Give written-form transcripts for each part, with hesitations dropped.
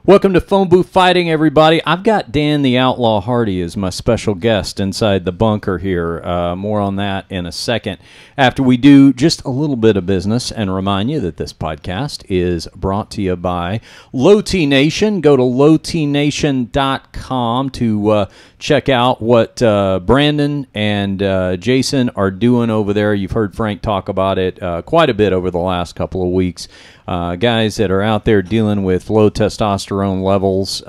Welcome to Phone Booth Fighting, everybody. I've got Dan the Outlaw Hardy as my special guest inside the bunker here. More on that in a second. After we do just a little bit of business and remind you that this podcast is brought to you by Low T Nation. Go to lowtnation.com to check out what Brandon and Jason are doing over there. You've heard Frank talk about it quite a bit over the last couple of weeks. Guys that are out there dealing with low testosterone levels.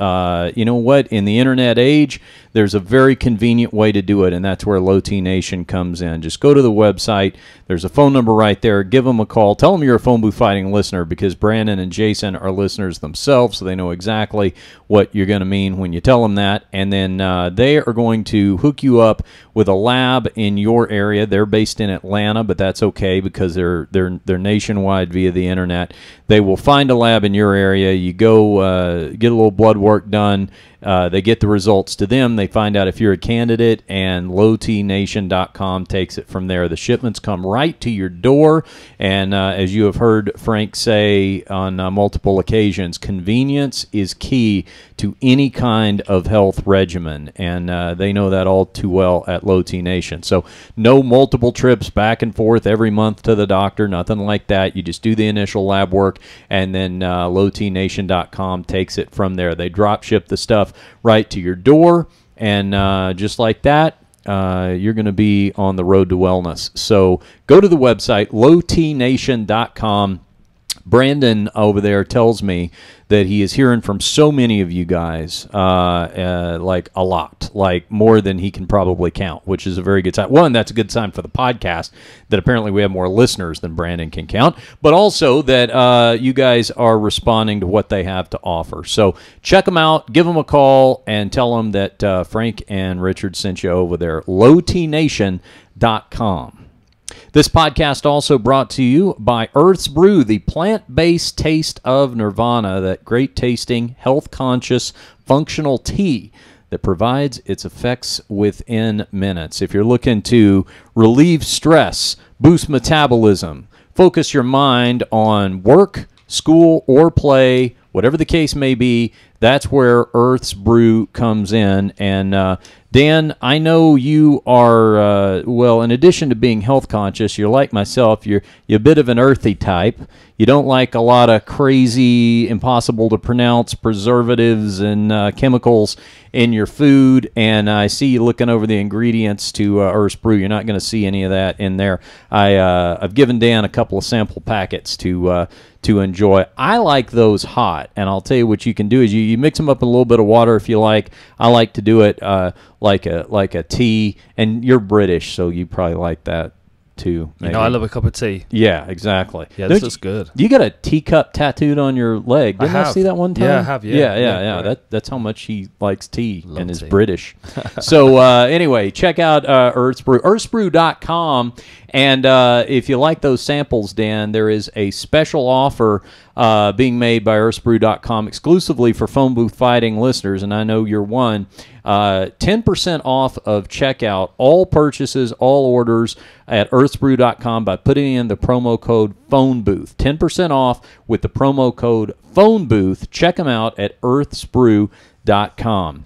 You know what? In the internet age, there's a very convenient way to do it, and that's where Low T Nation comes in. Just go to the website. There's a phone number right there. Give them a call. Tell them you're a Phone Booth Fighting listener, because Brandon and Jason are listeners themselves, so they know exactly what you're going to mean when you tell them that. And then they are going to hook you up with a lab in your area. They're based in Atlanta, but that's okay because they're nationwide via the internet. They will find a lab in your area. You go get a little blood work done. They get the results to them. They find out if you're a candidate, and lowtnation.com takes it from there. The shipments come right to your door, and as you have heard Frank say on multiple occasions, convenience is key to any kind of health regimen, and they know that all too well at Low T Nation. So no multiple trips back and forth every month to the doctor, nothing like that. You just do the initial lab work, and then lowtnation.com takes it from there. They drop ship the stuff right to your door, and just like that, you're going to be on the road to wellness. So go to the website, lowtnation.com. Brandon over there tells me that he is hearing from so many of you guys, like a lot, like more than he can probably count, which is a very good sign. One, that's a good sign for the podcast, that apparently we have more listeners than Brandon can count, but also that you guys are responding to what they have to offer. So check them out, give them a call, and tell them that Frank and Richard sent you over there, lowtnation.com. This podcast also brought to you by Earth's Brew, the plant-based taste of nirvana, that great tasting, health-conscious, functional tea that provides its effects within minutes. If you're looking to relieve stress, boost metabolism, focus your mind on work, school, or play, whatever the case may be, that's where Earth's Brew comes in. And Dan, I know you are, well, in addition to being health conscious, you're like myself. You're a bit of an earthy type. You don't like a lot of crazy, impossible to pronounce preservatives and chemicals in your food. And I see you looking over the ingredients to Earth's Brew. You're not going to see any of that in there. I've given Dan a couple of sample packets to enjoy. I like those hot, and I'll tell you what you can do is you mix them up in a little bit of water if you like. I like to do it like a tea, and you're British, so you probably like that too. Maybe. You know, I love a cup of tea. Yeah, exactly. Yeah, this is good. You got a teacup tattooed on your leg. Didn't I see that one time? Yeah, I have. Yeah. Right. That's how much he likes tea and is tea. British. So anyway, check out Earth's Brew, earthsbrew.com. And if you like those samples, Dan, there is a special offer being made by earthsbrew.com exclusively for Phone Booth Fighting listeners, and I know you're one. 10% off of checkout, all purchases, all orders at earthsbrew.com by putting in the promo code PhoneBooth. 10% off with the promo code PhoneBooth. Check them out at earthsbrew.com.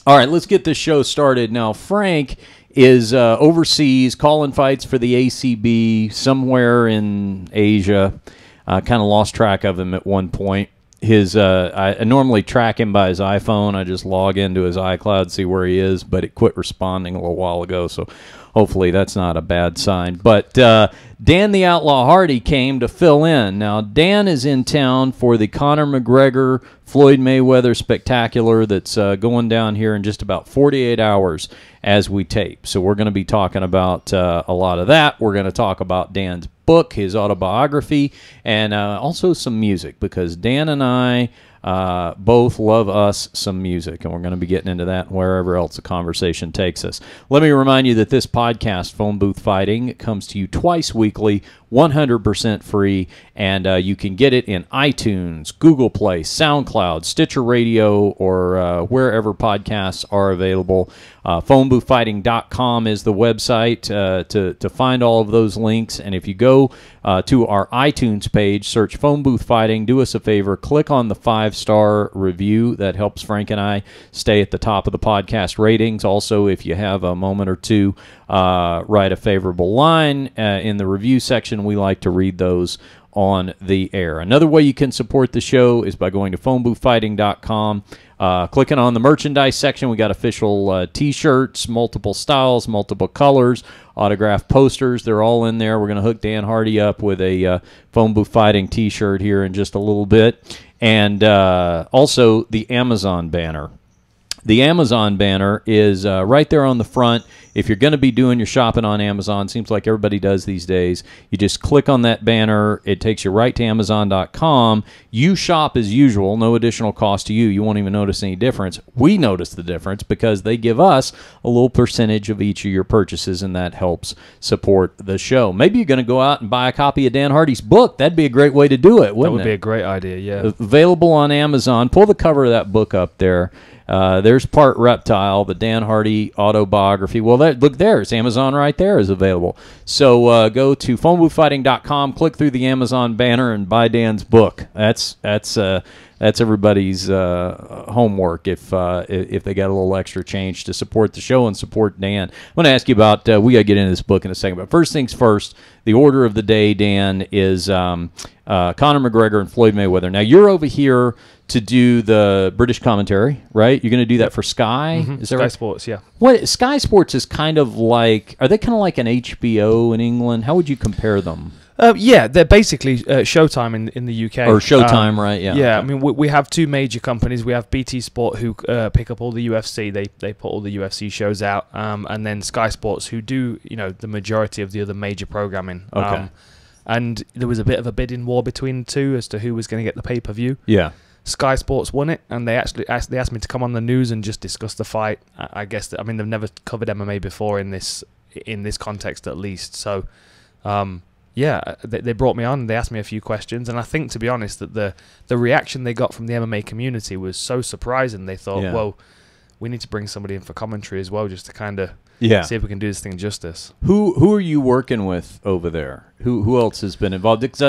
All right, let's get this show started. Now, Frank is overseas calling fights for the ACB somewhere in Asia. Kind of lost track of him at one point. I normally track him by his iPhone. I just log into his iCloud, see where he is, but it quit responding a little while ago, so hopefully that's not a bad sign. But Dan the Outlaw Hardy came to fill in. Now, Dan is in town for the Conor McGregor Floyd Mayweather Spectacular that's going down here in just about 48 hours as we tape. So we're going to be talking about a lot of that. We're going to talk about Dan's book, his autobiography, and also some music, because Dan and I both love us some music, and we're going to be getting into that wherever else the conversation takes us. Let me remind you that this podcast, Phone Booth Fighting, comes to you twice weekly, 100% free, and you can get it in iTunes, Google Play, SoundCloud, Stitcher Radio, or wherever podcasts are available. phoneboothfighting.com is the website to find all of those links, and if you go to our iTunes page. Search Phone Booth Fighting. Do us a favor. Click on the 5-star review. That helps Frank and I stay at the top of the podcast ratings. Also, if you have a moment or two, write a favorable line in the review section. We like to read those on the air. Another way you can support the show is by going to phoneboothfighting.com, clicking on the merchandise section. We got official T-shirts, multiple styles, multiple colors, autographed posters. They're all in there. We're going to hook Dan Hardy up with a Phone Booth Fighting T-shirt here in just a little bit. And also the Amazon banner. The Amazon banner is right there on the front. If you're going to be doing your shopping on Amazon, seems like everybody does these days, you just click on that banner. It takes you right to Amazon.com. You shop as usual, no additional cost to you. You won't even notice any difference. We notice the difference because they give us a little percentage of each of your purchases, and that helps support the show. Maybe you're going to go out and buy a copy of Dan Hardy's book. That'd be a great way to do it, wouldn't it? That would be a great idea, yeah. Available on Amazon. Pull the cover of that book up there. There's Part Reptile, the Dan Hardy autobiography. Well, look, there's Amazon right there is available. So go to phoneboothfighting.com, click through the Amazon banner, and buy Dan's book. That's everybody's homework if they got a little extra change to support the show and support Dan. I'm going to ask you about, we got to get into this book in a second, but first things first, the order of the day, Dan, is Conor McGregor and Floyd Mayweather. Now, you're over here to do the British commentary, right? You're going to do that for Sky? Mm-hmm. Is that Sky right? Sports, yeah. What Sky Sports is kind of like, are they kind of like an HBO in England? How would you compare them? Yeah, they're basically Showtime in the UK. Or Showtime, right? Yeah. Yeah, I mean, we have two major companies. We have BT Sport, who pick up all the UFC. They put all the UFC shows out. And then Sky Sports, who do, the majority of the other major programming. Okay. And there was a bit of a bidding war between the two as to who was going to get the pay-per-view. Yeah. Sky Sports won it, and they asked me to come on the news and just discuss the fight. I guess they've never covered MMA before in this context, at least. So, yeah, they brought me on and they asked me a few questions, and I think, to be honest, that the reaction they got from the MMA community was so surprising. They thought, well, we need to bring somebody in for commentary as well, just to kind of see if we can do this thing justice. Who are you working with over there? Who else has been involved? Was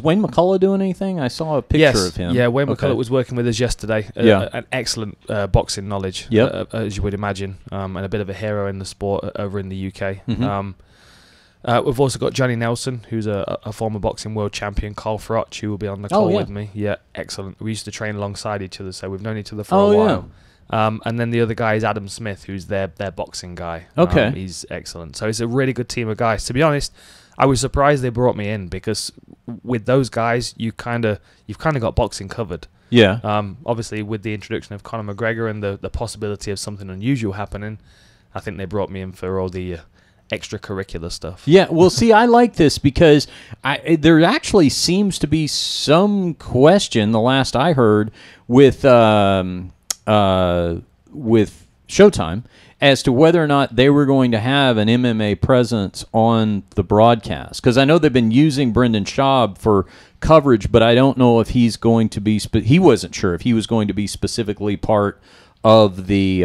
Wayne McCullough doing anything? I saw a picture of him. Yeah, Wayne McCullough was working with us yesterday. An excellent boxing knowledge, as you would imagine, and a bit of a hero in the sport over in the UK. Mm-hmm. We've also got Johnny Nelson, who's a former boxing world champion, Carl Froch, who will be on the call with me. Yeah, excellent. We used to train alongside each other, so we've known each other for a while. And then the other guy is Adam Smith, who's their boxing guy. Okay. He's excellent. So it's a really good team of guys. To be honest, I was surprised they brought me in, because with those guys, you've kind of got boxing covered. Yeah. Obviously, with the introduction of Conor McGregor and the possibility of something unusual happening, I think they brought me in for all the extracurricular stuff. Yeah, well, see, I like this because there actually seems to be some question, the last I heard, with Showtime, as to whether or not they were going to have an MMA presence on the broadcast. Because I know they've been using Brendan Schaub for coverage, but I don't know if he's going to be. He wasn't sure if he was going to be specifically part of the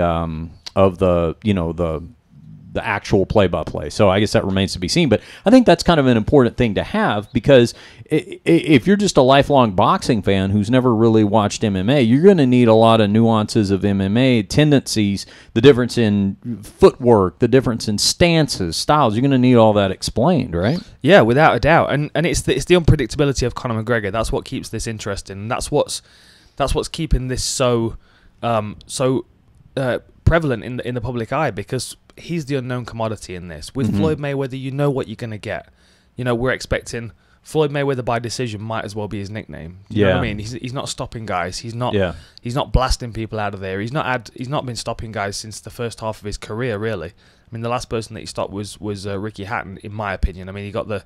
the actual play-by-play. So I guess that remains to be seen. But I think that's kind of an important thing to have, because if you're just a lifelong boxing fan who's never really watched MMA, you're going to need a lot of nuances of MMA, tendencies, the difference in footwork, the difference in stances, styles. You're going to need all that explained, right? Yeah, without a doubt. And it's the unpredictability of Conor McGregor. That's what keeps this interesting. And that's what's keeping this so prevalent in the public eye, because he's the unknown commodity in this. With Floyd Mayweather, you know what you're going to get. We're expecting Floyd Mayweather by decision might as well be his nickname. You know what I mean? He's not stopping guys. He's not blasting people out of there. He's not been stopping guys since the first half of his career, really. I mean, the last person that he stopped was Ricky Hatton, in my opinion. I mean, he got the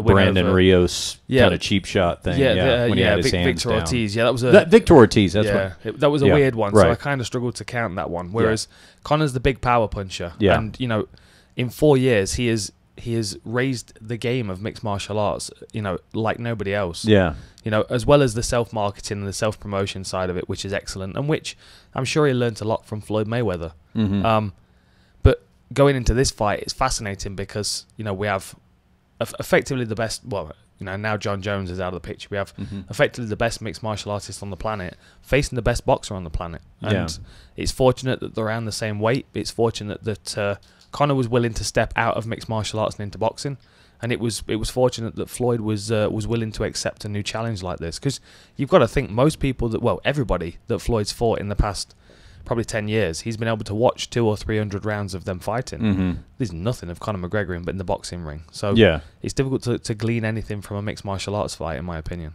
Brandon Rios kind of cheap shot thing. When he had his hands Victor down. Ortiz. Yeah, that was Victor Ortiz. That's right. That was a weird one. Right. So I kind of struggled to count that one. Whereas Conor's the big power puncher. Yeah. And in 4 years he has raised the game of mixed martial arts. Like nobody else. Yeah. As well as the self-marketing and the self-promotion side of it, which is excellent, and which I'm sure he learned a lot from Floyd Mayweather. But going into this fight, it's fascinating because we have effectively the best, well, now John Jones is out of the picture. We have effectively the best mixed martial artist on the planet facing the best boxer on the planet. And it's fortunate that they're around the same weight. It's fortunate that Conor was willing to step out of mixed martial arts and into boxing. And it was fortunate that Floyd was willing to accept a new challenge like this. Because you've got to think, most people everybody that Floyd's fought in the past probably 10 years, he's been able to watch 200 or 300 rounds of them fighting. There's nothing of Conor McGregor in the boxing ring. So it's difficult to glean anything from a mixed martial arts fight, in my opinion.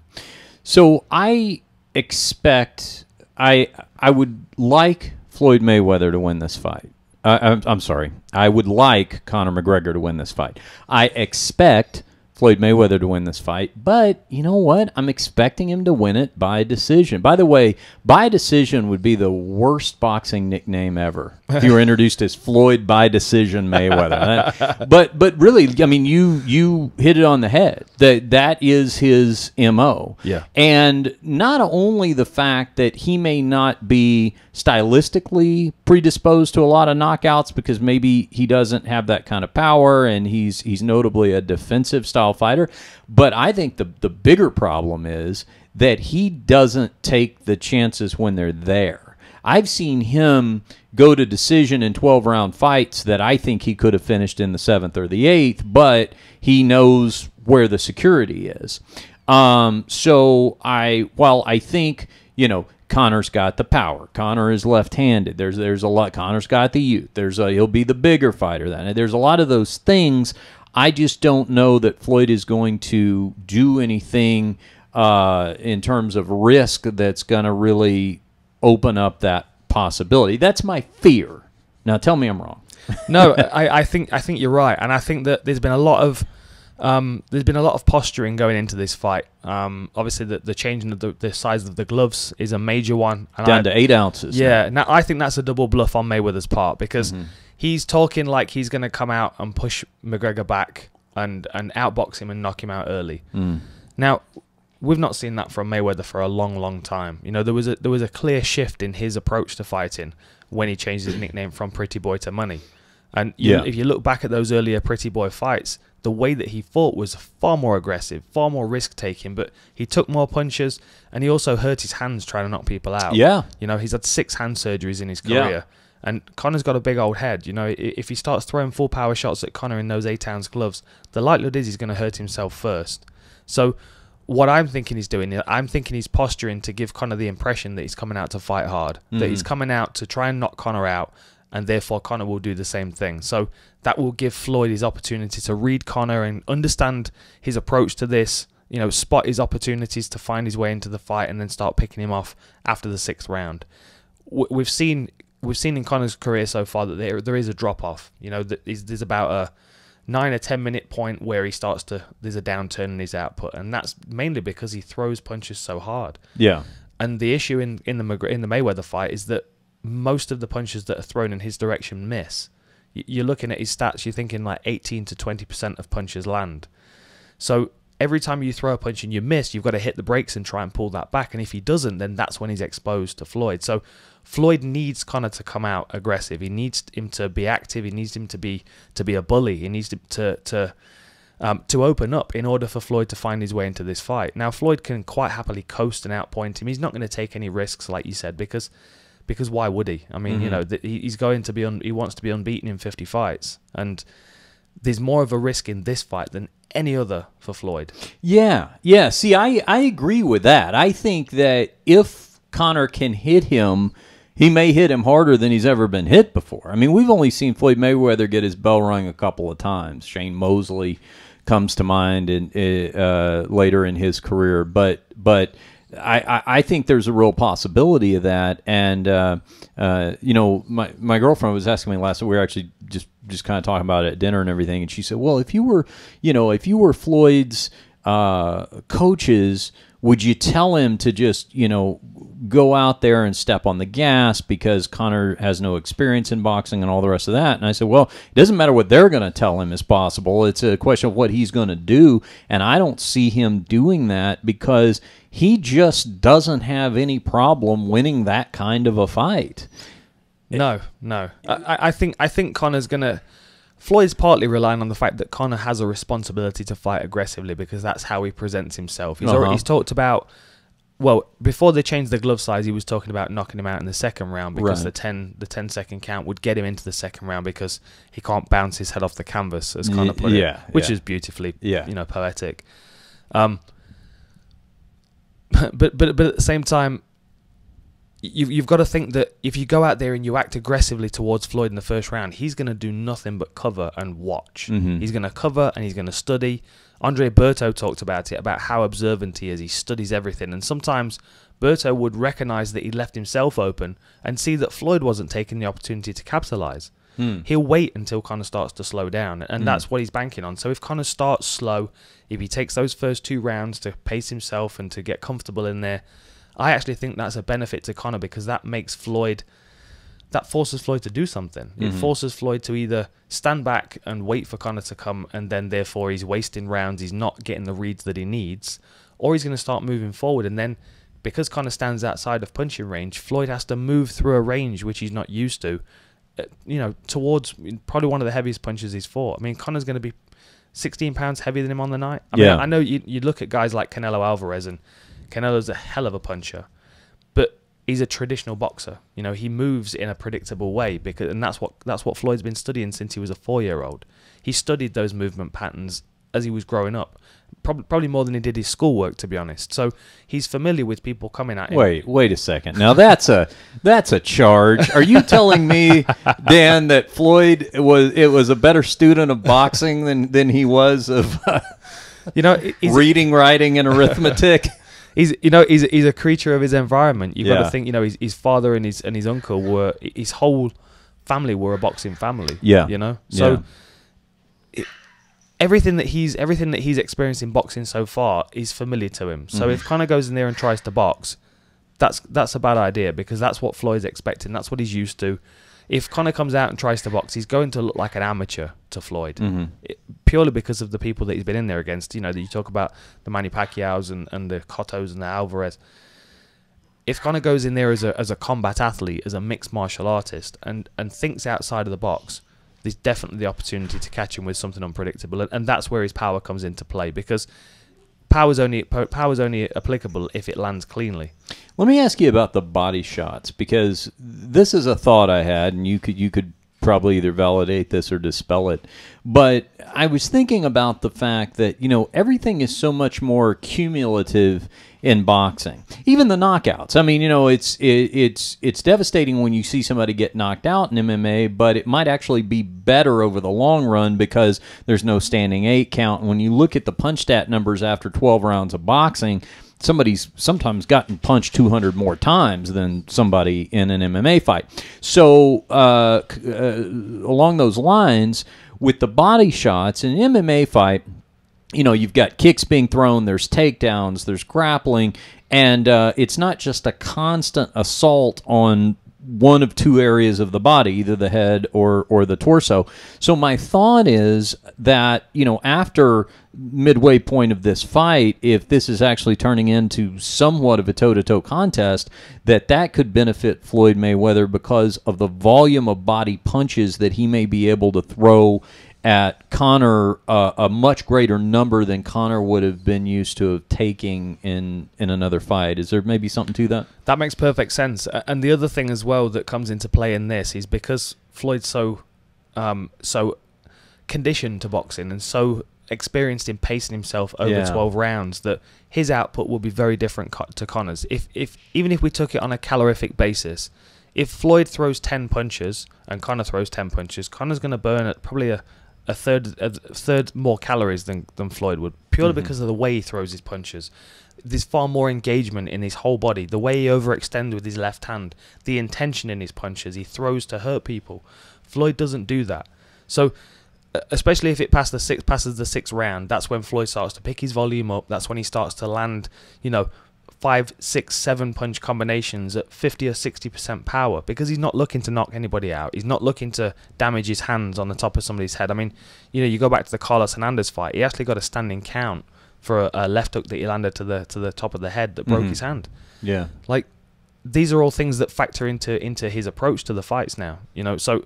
So I expect, I would like Floyd Mayweather to win this fight. I'm sorry. I would like Conor McGregor to win this fight. I expect Floyd Mayweather to win this fight, but you know what? I'm expecting him to win it by decision. By the way, by decision would be the worst boxing nickname ever. If you were introduced as Floyd by decision Mayweather. But really, I mean, you hit it on the head. That is his MO. Yeah. And not only the fact that he may not be stylistically predisposed to a lot of knockouts because maybe he doesn't have that kind of power and he's notably a defensive style fighter, but I think the bigger problem is that he doesn't take the chances when they're there. I've seen him go to decision in 12-round fights that I think he could have finished in the 7th or the 8th, but he knows where the security is. So while I think, Conor's got the power. Conor is left-handed. There's a lot. Conor's got the youth. He'll be the bigger fighter then. There's a lot of those things. I just don't know that Floyd is going to do anything in terms of risk that's going to really open up that possibility. That's my fear. Now tell me I'm wrong. No, I think you're right, and I think that there's been a lot of posturing going into this fight. Obviously, the changing of the size of the gloves is a major one. And down to 8 ounces. Yeah, now I think that's a double bluff on Mayweather's part because he's talking like he's going to come out and push McGregor back and outbox him and knock him out early. Now, we've not seen that from Mayweather for a long, long time. There was a clear shift in his approach to fighting when he changed his nickname from Pretty Boy to Money. And if you look back at those earlier Pretty Boy fights, the way that he fought was far more aggressive, far more risk-taking, but he took more punches, and he also hurt his hands trying to knock people out. Yeah. He's had 6 hand surgeries in his career. Yeah. And Conor's got a big old head. If he starts throwing full power shots at Conor in those 8-ounce gloves, the likelihood is he's going to hurt himself first. So what I'm thinking he's doing, I'm thinking he's posturing to give Conor the impression that he's coming out to fight hard, that he's coming out to try and knock Conor out, and therefore Conor will do the same thing. So that will give Floyd his opportunity to read Conor and understand his approach to this, spot his opportunities to find his way into the fight and then start picking him off after the 6th round. We've seen in Conor's career so far that there is a drop-off. There's about a 9 or 10 minute point where there's a downturn in his output, and that's mainly because he throws punches so hard. Yeah. And the issue in the Mayweather fight is that most of the punches that are thrown in his direction miss. You're looking at his stats, you're thinking like 18 to 20% of punches land. So every time you throw a punch and you miss, you've got to hit the brakes and try and pull that back. And if he doesn't, then that's when he's exposed to Floyd. So Floyd needs Conor to come out aggressive. He needs him to be active. He needs him to be a bully. He needs to open up in order for Floyd to find his way into this fight. Now, Floyd can quite happily coast and outpoint him. He's not going to take any risks, like you said, because why would he? I mean, he's going to be he wants to be unbeaten in 50 fights, and there's more of a risk in this fight than any other for Floyd. Yeah. See, I agree with that. I think that if Conor can hit him, he may hit him harder than he's ever been hit before. I mean, we've only seen Floyd Mayweather get his bell rung a couple of times. Shane Mosley comes to mind later in his career, but I think there's a real possibility of that. And my girlfriend was asking me last night. We were actually just kind of talking about it at dinner and everything, and she said, "Well, if you were Floyd's coaches, would you tell him to just go out there and step on the gas because Conor has no experience in boxing and all the rest of that?" And I said, well, it doesn't matter what they're going to tell him is possible. It's a question of what he's going to do, and I don't see him doing that because he just doesn't have any problem winning that kind of a fight. No. I think Conor's going to... Floyd's partly relying on the fact that Conor has a responsibility to fight aggressively because that's how he presents himself. He's talked about, well, before they changed the glove size, he was talking about knocking him out in the second round because the 10-second count would get him into the second round because he can't bounce his head off the canvas, as Conor put it, which is beautifully, poetic. But at the same time, you've got to think that if you go out there and you act aggressively towards Floyd in the first round, he's going to do nothing but cover and watch. He's going to cover and he's going to study. Andre Berto talked about it, about how observant he is. He studies everything. And sometimes Berto would recognize that he left himself open and see that Floyd wasn't taking the opportunity to capitalize. He'll wait until Conor starts to slow down, and that's what he's banking on. So if Conor starts slow, if he takes those first 2 rounds to pace himself and to get comfortable in there, I actually think that's a benefit to Conor because that makes Floyd, that forces Floyd to do something. It forces Floyd to either stand back and wait for Conor to come, and then therefore he's wasting rounds, he's not getting the reads that he needs, or he's going to start moving forward, and then because Conor stands outside of punching range, Floyd has to move through a range which he's not used to, towards probably one of the heaviest punches he's fought. I mean, Conor's going to be 16 pounds heavier than him on the night. I mean, I know you look at guys like Canelo Alvarez, and Canelo's a hell of a puncher, but he's a traditional boxer. He moves in a predictable way and that's what Floyd's been studying since he was a 4-year-old. He studied those movement patterns as he was growing up, probably more than he did his schoolwork, to be honest. So he's familiar with people coming at him. Wait a second. Now that's a charge. Are you telling me, Dan, that Floyd was a better student of boxing than he was of reading, writing, and arithmetic? He's a creature of his environment. You've got to think, his father and his uncle his whole family were a boxing family. So everything that he's experienced in boxing so far is familiar to him. So if Conor goes in there and tries to box, that's a bad idea because that's what Floyd's expecting. That's what he's used to. If Conor comes out and tries to box, he's going to look like an amateur to Floyd, purely because of the people that he's been in there against. That you talk about the Manny Pacquiaos and the Cottos and the Alvarez. If Conor goes in there as a combat athlete, as a mixed martial artist, and thinks outside of the box, there's definitely the opportunity to catch him with something unpredictable, and that's where his power comes into play because power's only applicable if it lands cleanly. Let me ask you about the body shots, because this is a thought I had, and you could probably either validate this or dispel it. But I was thinking about the fact that, everything is so much more cumulative in boxing. Even the knockouts. I mean, it's devastating when you see somebody get knocked out in MMA, but it might actually be better over the long run because there's no standing 8 count. And when you look at the punch stat numbers after 12 rounds of boxing, somebody's sometimes gotten punched 200 more times than somebody in an MMA fight. So along those lines, with the body shots in an MMA fight, you've got kicks being thrown, there's takedowns, there's grappling, and it's not just a constant assault on one of 2 areas of the body, either the head or the torso. So my thought is that, after midway point of this fight, if this is actually turning into somewhat of a toe-to-toe contest, that could benefit Floyd Mayweather because of the volume of body punches that he may be able to throw at Conor, a much greater number than Conor would have been used to taking in another fight. Is there maybe something to that? That makes perfect sense. And the other thing as well that comes into play in this is because Floyd's so conditioned to boxing and so experienced in pacing himself over 12 rounds that his output will be very different to Conor's. Even if we took it on a calorific basis, if Floyd throws 10 punches and Conor throws 10 punches, Conor's going to burn at probably a third more calories than Floyd would, purely because of the way he throws his punches. There's far more engagement in his whole body, the way he overextends with his left hand, the intention in his punches, he throws to hurt people. Floyd doesn't do that. So especially if it passes the 6th round, that's when Floyd starts to pick his volume up. That's when he starts to land 5, 6, 7 punch combinations at 50 or 60% power, because he's not looking to knock anybody out. He's not looking to damage his hands on the top of somebody's head. I mean, you go back to the Carlos Hernandez fight. He actually got a standing count for a left hook that he landed to the top of the head that broke his hand. Yeah, like these are all things that factor into his approach to the fights now. So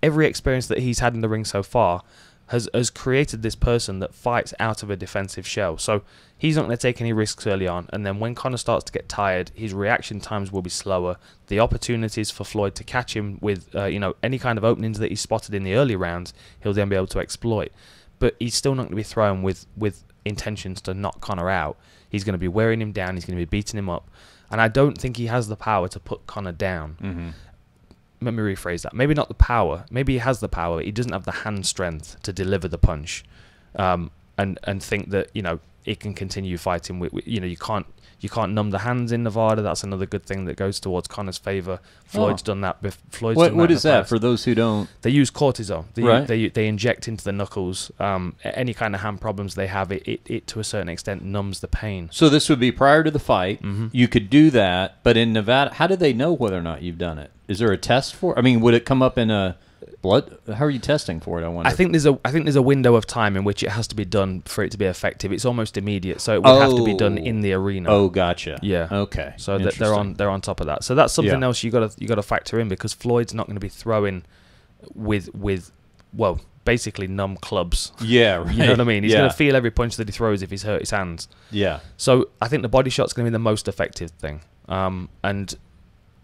every experience that he's had in the ring so far has created this person that fights out of a defensive shell. So he's not going to take any risks early on, and then when Conor starts to get tired, his reaction times will be slower. The opportunities for Floyd to catch him with any kind of openings that he spotted in the early rounds, he'll then be able to exploit. But he's still not going to be thrown with intentions to knock Conor out. He's going to be wearing him down. He's going to be beating him up, and I don't think he has the power to put Conor down. Mm-hmm. Let me rephrase that. Maybe not the power. Maybe he has the power. He doesn't have the hand strength to deliver the punch, and think that it can continue fighting. You can't numb the hands in Nevada. That's another good thing that goes towards Conor's favor. Floyd's done that. What is that for those who don't? They use cortisone. Right. They inject into the knuckles. Any kind of hand problems they have, it to a certain extent numbs the pain. So this would be prior to the fight. Mm-hmm. You could do that, but in Nevada, how do they know whether or not you've done it? Is there a test for it? I mean, would it come up in a blood? How are you testing for it? I wonder. I think there's a window of time in which it has to be done for it to be effective. It's almost immediate, so it would have to be done in the arena. Oh, gotcha. Yeah. Okay. So they're on top of that. So that's something else you got to factor in, because Floyd's not going to be throwing with basically numb clubs. Yeah. Right. You know what I mean? He's going to feel every punch that he throws if he's hurt his hands. Yeah. So I think the body shot's going to be the most effective thing. And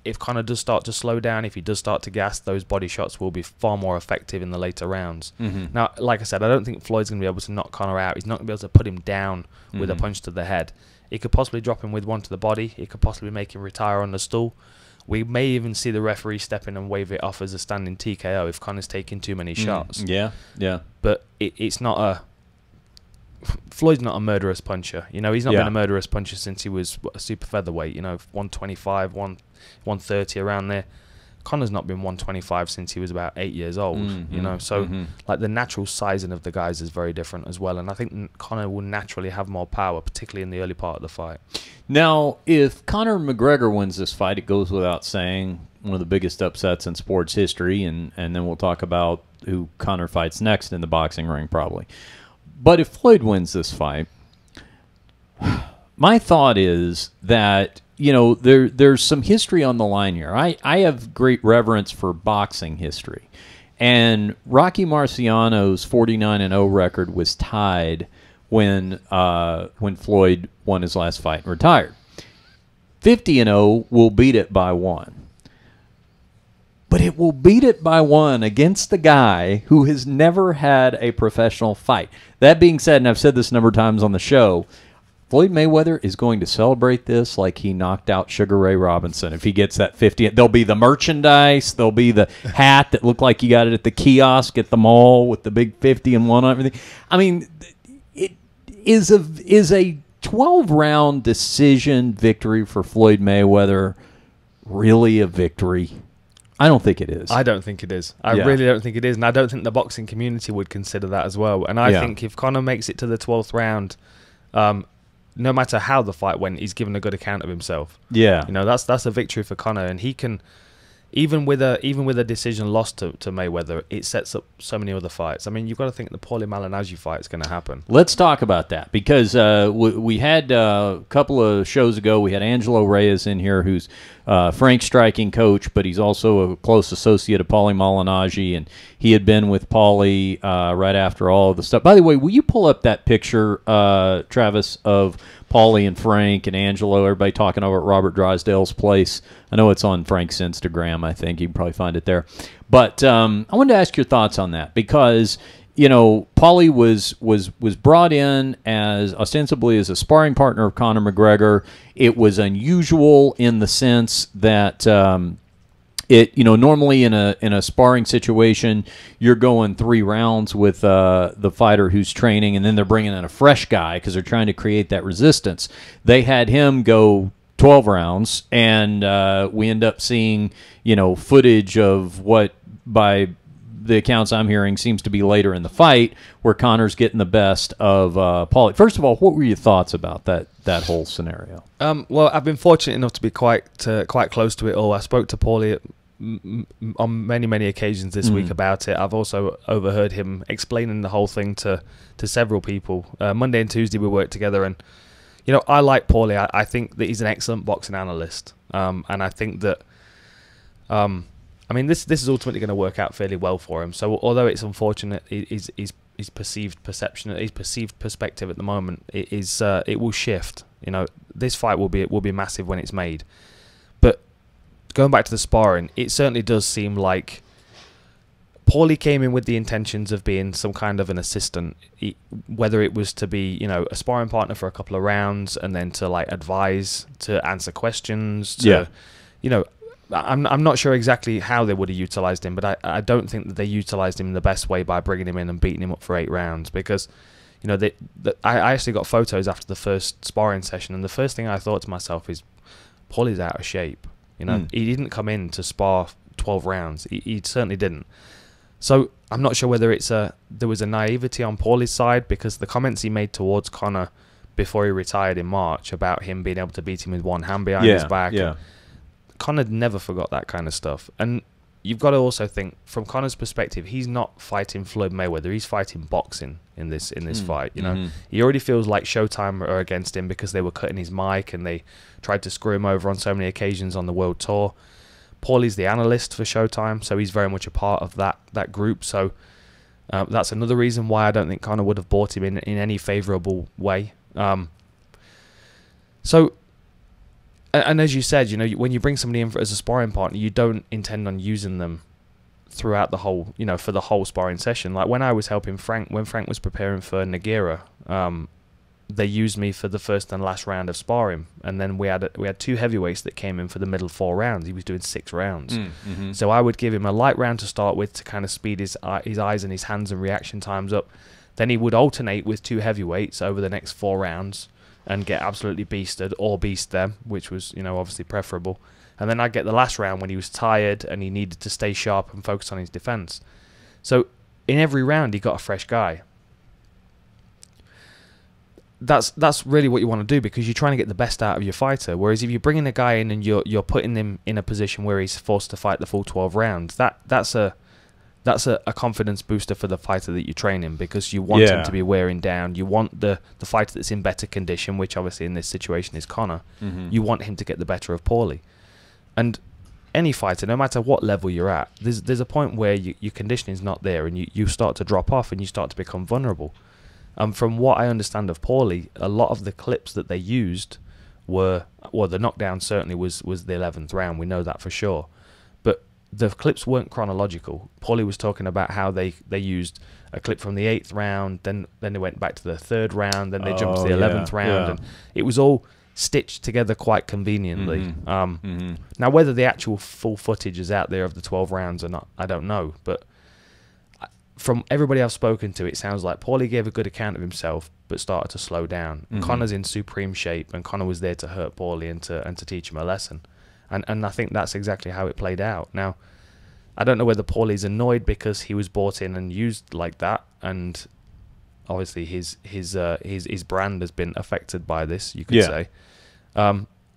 if Conor does start to slow down, if he does start to gas, those body shots will be far more effective in the later rounds. Mm-hmm. Now, like I said, I don't think Floyd's going to be able to knock Conor out. He's not going to be able to put him down with a punch to the head. He could possibly drop him with one to the body. He could possibly make him retire on the stool. We may even see the referee step in and wave it off as a standing TKO if Conor's taking too many shots. Yeah. But it's not a... Floyd's not a murderous puncher. He's not been a murderous puncher since he was a super featherweight. 125, 130 around there. Conor's not been 125 since he was about 8 years old. So like the natural sizing of the guys is very different as well. And I think Conor will naturally have more power, particularly in the early part of the fight. Now, if Conor McGregor wins this fight, it goes without saying, one of the biggest upsets in sports history, and then we'll talk about who Conor fights next in the boxing ring probably. But if Floyd wins this fight, my thought is that, there's some history on the line here. I have great reverence for boxing history. And Rocky Marciano's 49-0 record was tied when Floyd won his last fight and retired. 50-0 will beat it by one. But it will beat it by one against the guy who has never had a professional fight. That being said, and I've said this a number of times on the show, Floyd Mayweather is going to celebrate this like he knocked out Sugar Ray Robinson. If he gets that 50, there'll be the merchandise, there'll be the hat that looked like you got it at the kiosk at the mall with the big 50 and one on everything. I mean, it is a 12-round decision victory for Floyd Mayweather really a victory? I don't think it is. I don't think it is. I really don't think it is. And I don't think the boxing community would consider that as well. And I think if Conor makes it to the 12th round, no matter how the fight went, he's given a good account of himself. Yeah. That's a victory for Conor. And he can, even with a decision lost to Mayweather, it sets up so many other fights. I mean, you've got to think the Paulie Malignaggi fight is going to happen. Let's talk about that, because we had a couple of shows ago, we had Angelo Reyes in here, who's Frank's striking coach, but he's also a close associate of Paulie Malignaggi, and he had been with Paulie right after all of the stuff. By the way, will you pull up that picture, Travis, of Paulie and Frank and Angelo, everybody talking over at Robert Drysdale's place? I know it's on Frank's Instagram, I think. You can probably find it there. But I wanted to ask your thoughts on that, because Paulie was brought in as ostensibly as a sparring partner of Conor McGregor. It was unusual in the sense that normally in a sparring situation, you're going 3 rounds with the fighter who's training, and then they're bringing in a fresh guy because they're trying to create that resistance. They had him go 12 rounds, and we end up seeing footage of what, by the accounts I'm hearing, seems to be later in the fight, where Conor's getting the best of Paulie. First of all, what were your thoughts about that whole scenario? Well, I've been fortunate enough to be quite close to it all. I spoke to Paulie on many occasions this week about it. I've also overheard him explaining the whole thing to several people. Monday and Tuesday we worked together, and I like Paulie. I think that he's an excellent boxing analyst, and I think that I mean, this is ultimately going to work out fairly well for him. So although it's unfortunate, his perceived perception, his perceived perspective at the moment, it will shift. You know, this fight will be massive when it's made. But going back to the sparring, it certainly does seem like Paulie came in with the intentions of being some kind of an assistant, whether it was to be, you know, a sparring partner for a couple of rounds and then to like advise, to answer questions, to, you know, I'm not sure exactly how they would have utilised him, but I don't think that they utilised him in the best way by bringing him in and beating him up for 8 rounds, because, you know, I actually got photos after the first sparring session, and the first thing I thought to myself is, Paulie's out of shape. You know, he didn't come in to spar 12 rounds. He certainly didn't. So I'm not sure whether there was a naivety on Paulie's side, because the comments he made towards Conor before he retired in March about him being able to beat him with one hand behind his back. Yeah. Conor never forgot that kind of stuff. And you've got to also think, from Conor's perspective, he's not fighting Floyd Mayweather. He's fighting boxing in this fight. You know, he already feels like Showtime are against him because they were cutting his mic and they tried to screw him over on so many occasions on the world tour. Paulie's the analyst for Showtime, so he's very much a part of that group. So that's another reason why I don't think Conor would have bought him in any favourable way. And as you said, you know, when you bring somebody in as a sparring partner, you don't intend on using them throughout the whole, you know, for the whole sparring session. Like when I was helping Frank, when Frank was preparing for Nogueira, they used me for the first and last round of sparring, and then we had 2 heavyweights that came in for the middle 4 rounds. He was doing 6 rounds, so I would give him a light round to start with to kind of speed his eyes and his hands and reaction times up. Then he would alternate with 2 heavyweights over the next 4 rounds and get absolutely beasted or beast them, which was, you know, obviously preferable. And then I'd get the last round when he was tired and he needed to stay sharp and focus on his defense. So in every round he got a fresh guy. That's really what you want to do, because you're trying to get the best out of your fighter. Whereas if you're bringing a guy in and you're putting him in a position where he's forced to fight the full 12 rounds, that's a confidence booster for the fighter that you're training, because you want him to be wearing down. You want the fighter that's in better condition, which obviously in this situation is Conor. You want him to get the better of Paulie. And any fighter, no matter what level you're at, there's a point where your conditioning is not there and you start to drop off and you start to become vulnerable. From what I understand of Paulie, a lot of the clips that they used were, well, the knockdown certainly was the 11th round. We know that for sure. But the clips weren't chronological. Paulie was talking about how they used a clip from the 8th round, then they went back to the 3rd round, then they jumped to the 11th round, and it was all stitched together quite conveniently. Now, whether the actual full footage is out there of the 12 rounds or not, I don't know. But from everybody I've spoken to, it sounds like Paulie gave a good account of himself, but started to slow down. Conor's in supreme shape, and Conor was there to hurt Paulie and to teach him a lesson. And I think that's exactly how it played out. Now, I don't know whether Paulie's annoyed because he was brought in and used like that, and obviously his brand has been affected by this, you could say,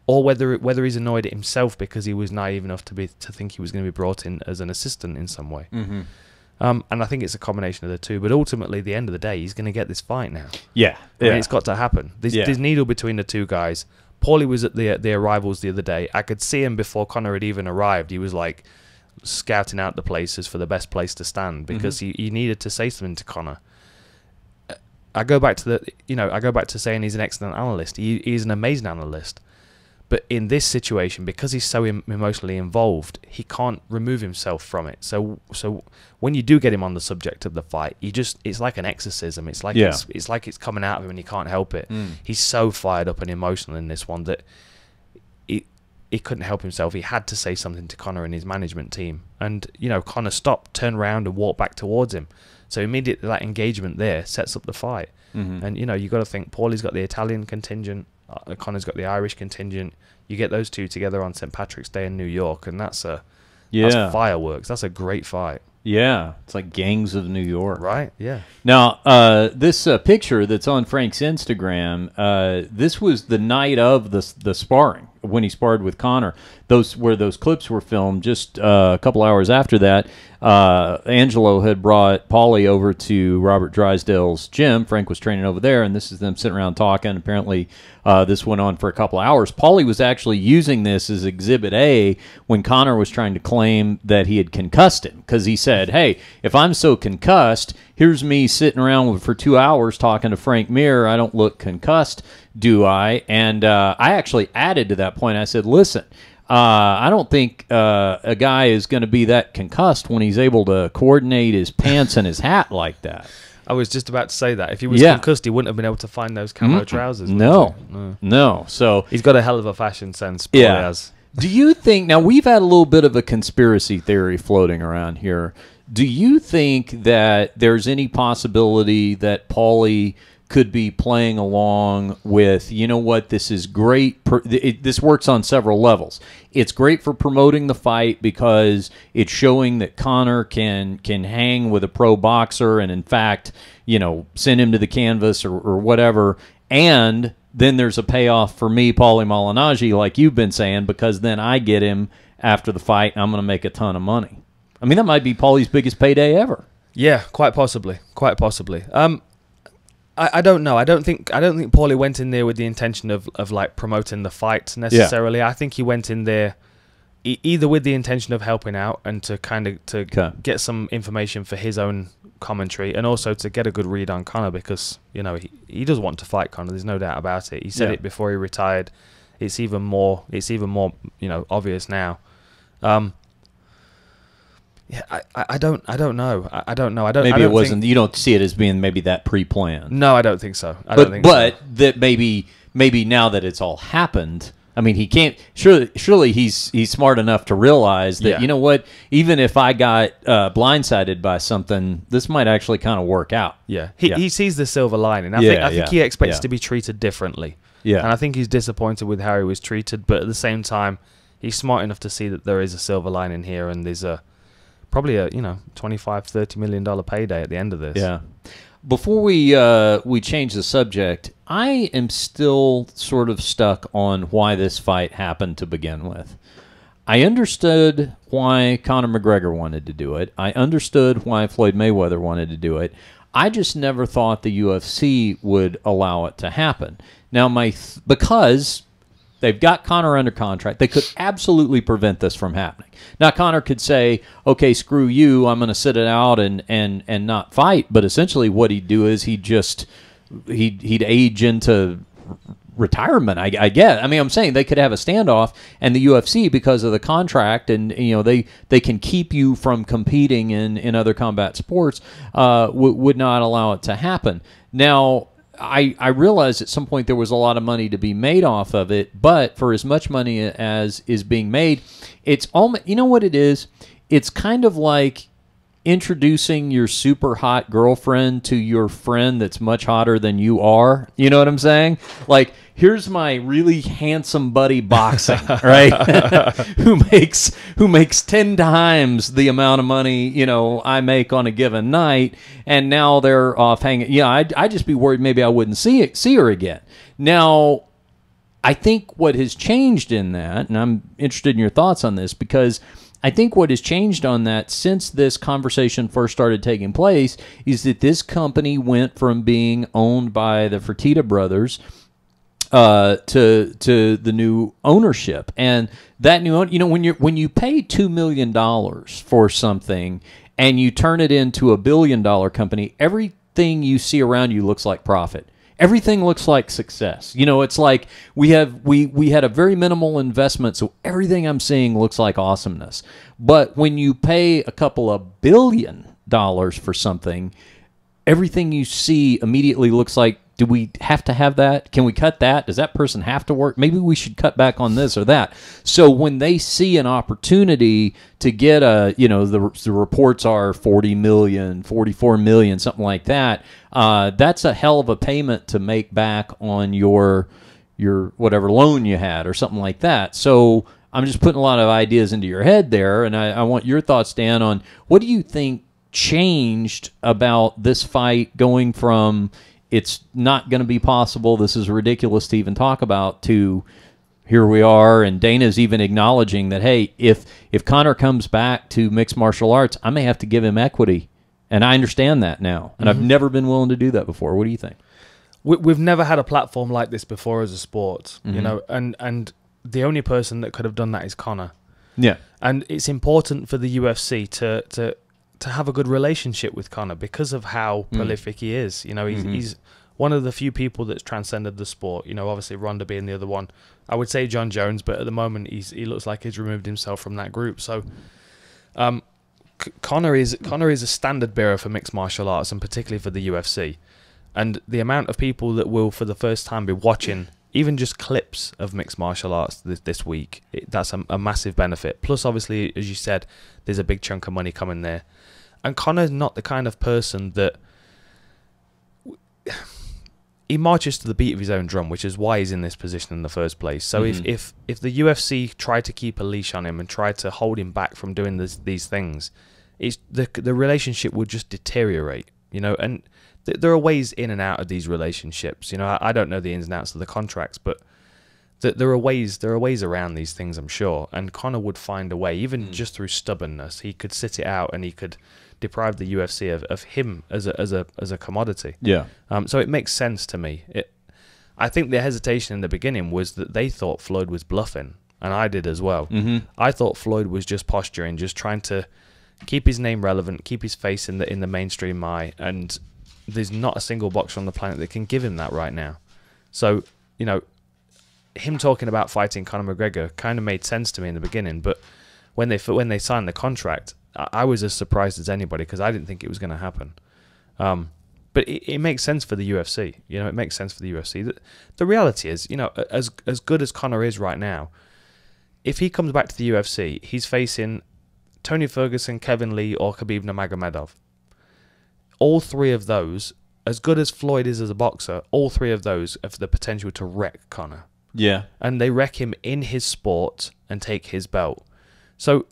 or whether he's annoyed at himself because he was naive enough to think he was going to be brought in as an assistant in some way. And I think it's a combination of the two. But ultimately, at the end of the day, he's going to get this fight now. I mean, it's got to happen. There's needle between the two guys. Paulie was at the arrivals the other day. I could see him before Conor had even arrived. He was like scouting out the places for the best place to stand, because he needed to say something to Conor. I go back to saying he's an excellent analyst. He's an amazing analyst. But in this situation, because he's so emotionally involved, he can't remove himself from it. So when you do get him on the subject of the fight, it's like an exorcism. It's like it's coming out of him and he can't help it. He's so fired up and emotional in this one that he couldn't help himself. He had to say something to Conor and his management team. And, you know, Conor stopped, turned around and walked back towards him. So immediately that engagement there sets up the fight. And, you know, you got to think Paulie's got the Italian contingent, Conor's got the Irish contingent. You get those two together on St. Patrick's Day in New York, and that's fireworks. That's a great fight. Yeah, it's like Gangs of New York. Right, yeah. Now, this picture that's on Frank's Instagram, this was the night of the sparring. when he sparred with Conor. Those clips were filmed just a couple hours after that. Angelo had brought Paulie over to Robert Drysdale's gym. Frank was training over there, and this is them sitting around talking. Apparently, this went on for a couple of hours. Paulie was actually using this as Exhibit A when Conor was trying to claim that he had concussed him, because he said, hey, if I'm so concussed, here's me sitting around for 2 hours talking to Frank Mir. I don't look concussed, do I? And I actually added to that point. I said, listen, I don't think a guy is going to be that concussed when he's able to coordinate his pants and his hat like that. I was just about to say that. If he was concussed, he wouldn't have been able to find those camo trousers. No. So he's got a hell of a fashion sense. Paulie has. Do you think, now we've had a little bit of a conspiracy theory floating around here. Do you think that there's any possibility that Paulie could be playing along with, you know what, this is great. This works on several levels. It's great for promoting the fight because it's showing that Conor can hang with a pro boxer and, in fact, you know, send him to the canvas or whatever. And then there's a payoff for me, Paulie Malignaggi, like you've been saying, because then I get him after the fight and I'm going to make a ton of money. I mean, that might be Paulie's biggest payday ever. Yeah, quite possibly. Quite possibly. I don't know. I don't think Paulie went in there with the intention of like promoting the fight necessarily. I think he went in there either with the intention of helping out and to get some information for his own commentary, and also to get a good read on Conor, because you know he does want to fight Conor. There's no doubt about it. He said it before he retired. It's even more you know obvious now. Yeah, I don't know. I don't know. Maybe it wasn't. You don't see it as being maybe that pre-planned. No, I don't think so. But that maybe now that it's all happened, I mean, he can't. Surely he's smart enough to realize that you know what, even if I got blindsided by something, this might actually kind of work out. Yeah, he sees the silver lining. I think he expects to be treated differently. Yeah, and I think he's disappointed with how he was treated. But at the same time, he's smart enough to see that there is a silver lining here, and there's probably a $25-30 million payday at the end of this. Yeah. Before we change the subject, I am still sort of stuck on why this fight happened to begin with. I understood why Conor McGregor wanted to do it. I understood why Floyd Mayweather wanted to do it. I just never thought the UFC would allow it to happen. Now, because they've got Conor under contract, they could absolutely prevent this from happening. Now, Conor could say, okay, screw you, I'm going to sit it out and not fight. But essentially what he'd do is he'd age into retirement, I guess. I mean, I'm saying they could have a standoff, and the UFC, because of the contract, and they can keep you from competing in other combat sports, would not allow it to happen. Now, I realized at some point there was a lot of money to be made off of it, but for as much money as is being made, it's almost, you know what it is? It's kind of like introducing your super hot girlfriend to your friend that's much hotter than you are. You know what I'm saying? Like, here's my really handsome buddy boxing, right? who makes 10 times the amount of money, I make on a given night, and now they're off hanging. Yeah, I'd just be worried maybe I wouldn't see her again. Now, I think what has changed in that, and I'm interested in your thoughts on this, because I think what has changed on that since this conversation first started taking place is that this company went from being owned by the Fertitta brothers to the new ownership, and that new when you pay $2 million for something and you turn it into a $1 billion company, everything you see around you looks like profit. Everything looks like success. It's like we had a very minimal investment, so everything I'm seeing looks like awesomeness. But when you pay a couple of $1 billion for something, everything you see immediately looks like, do we have to have that? Can we cut that? Does that person have to work? Maybe we should cut back on this or that. So when they see an opportunity to get the reports are 40 million, 44 million, something like that, that's a hell of a payment to make back on your whatever loan you had or something like that. So I'm just putting a lot of ideas into your head there, and I want your thoughts, Dan, on what do you think changed about this fight going from it's not going to be possible, this is ridiculous to even talk about, to here we are, and Dana's even acknowledging that, hey, if Conor comes back to mixed martial arts, I may have to give him equity, and I understand that now, and I've never been willing to do that before. What do you think? We've never had a platform like this before as a sport, you know, and the only person that could have done that is Conor. Yeah, and it's important for the UFC to have a good relationship with Conor because of how prolific he is. You know, he's one of the few people that's transcended the sport. You know, obviously Ronda being the other one. I would say John Jones, but at the moment he looks like he's removed himself from that group. So, Conor is a standard bearer for mixed martial arts, and particularly for the UFC. And the amount of people that will, for the first time, be watching even just clips of mixed martial arts this week, that's a massive benefit. Plus, obviously, as you said, there's a big chunk of money coming there. And Conor's not the kind of person that... He marches to the beat of his own drum, which is why he's in this position in the first place. So if the UFC tried to keep a leash on him and tried to hold him back from doing these things, the relationship would just deteriorate, you know. And there are ways in and out of these relationships. You know, I don't know the ins and outs of the contracts, but there are ways around these things, I'm sure. And Conor would find a way, even just through stubbornness. He could sit it out, and he could deprive the UFC of him as a commodity. Yeah. So it makes sense to me. I think the hesitation in the beginning was that they thought Floyd was bluffing, and I did as well. I thought Floyd was just posturing, just trying to keep his name relevant, keep his face in the mainstream eye, and there's not a single boxer on the planet that can give him that right now. So, you know, him talking about fighting Conor McGregor kind of made sense to me in the beginning, but when they signed the contract, I was as surprised as anybody because I didn't think it was going to happen. But it makes sense for the UFC. You know, it makes sense for the UFC. The reality is, you know, as good as Conor is right now, if he comes back to the UFC, he's facing Tony Ferguson, Kevin Lee, or Khabib Nurmagomedov. All three of those, as good as Floyd is as a boxer, all three of those have the potential to wreck Conor. Yeah. And they wreck him in his sport and take his belt. So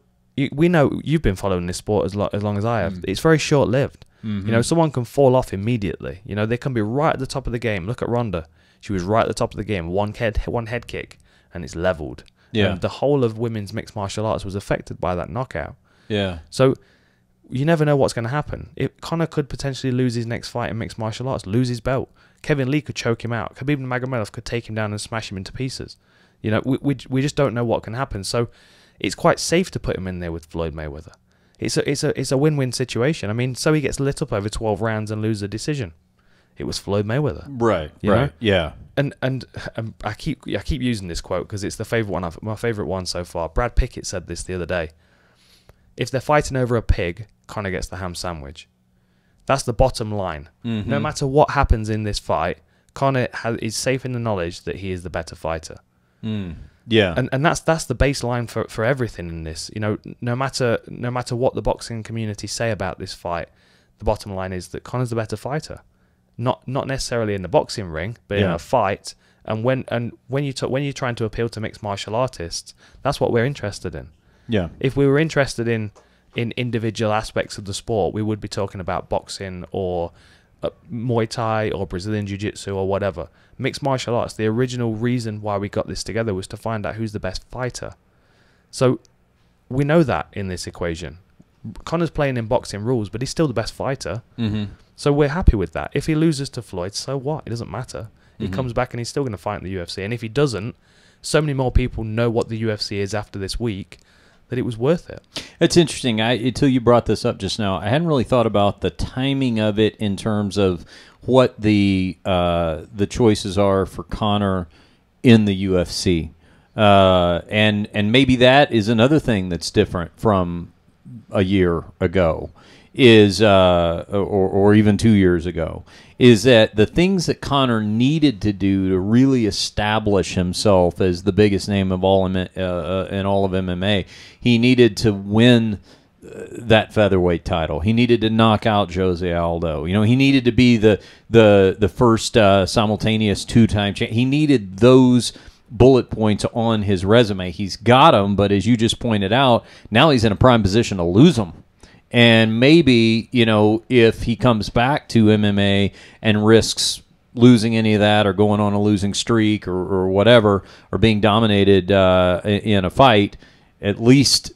we know you've been following this sport as long as I have. It's very short-lived. You know, someone can fall off immediately. You know, they can be right at the top of the game. Look at Ronda. She was right at the top of the game. One head kick, and it's leveled. Yeah. And the whole of women's mixed martial arts was affected by that knockout. Yeah. So you never know what's going to happen. Conor could potentially lose his next fight in mixed martial arts, lose his belt. Kevin Lee could choke him out. Khabib Nurmagomedov could take him down and smash him into pieces. You know, we just don't know what can happen. So it's quite safe to put him in there with Floyd Mayweather. It's a win-win situation. I mean, so he gets lit up over 12 rounds and loses a decision. It was Floyd Mayweather. Right. You know? Yeah. And I keep using this quote because it's the my favorite one so far. Brad Pickett said this the other day. If they're fighting over a pig, Conor gets the ham sandwich. That's the bottom line. No matter what happens in this fight, Conor is safe in the knowledge that he is the better fighter. Yeah, and that's the baseline for everything in this. You know, no matter what the boxing community say about this fight, the bottom line is that Conor's the better fighter. Not necessarily in the boxing ring, but in a fight. And when you're trying to appeal to mixed martial artists, that's what we're interested in. Yeah. If we were interested in individual aspects of the sport, we would be talking about boxing or Muay Thai or Brazilian Jiu-Jitsu or whatever. Mixed martial arts, the original reason why we got this together was to find out who's the best fighter. So we know that in this equation. Conor's playing in boxing rules, but he's still the best fighter. So we're happy with that. If he loses to Floyd, so what? It doesn't matter. He comes back and he's still going to fight in the UFC. And if he doesn't, so many more people know what the UFC is after this week that it was worth it. It's interesting. Until you brought this up just now, I hadn't really thought about the timing of it in terms of what the choices are for Conor in the UFC, and maybe that is another thing that's different from a year ago, is or even 2 years ago, is that the things that Conor needed to do to really establish himself as the biggest name of all in all of MMA, he needed to win that featherweight title. He needed to knock out Jose Aldo. You know, he needed to be the first simultaneous two-time champ. He needed those bullet points on his resume. He's got them, but as you just pointed out, now he's in a prime position to lose them. And maybe, you know, if he comes back to MMA and risks losing any of that or going on a losing streak or whatever, or being dominated in a fight, at least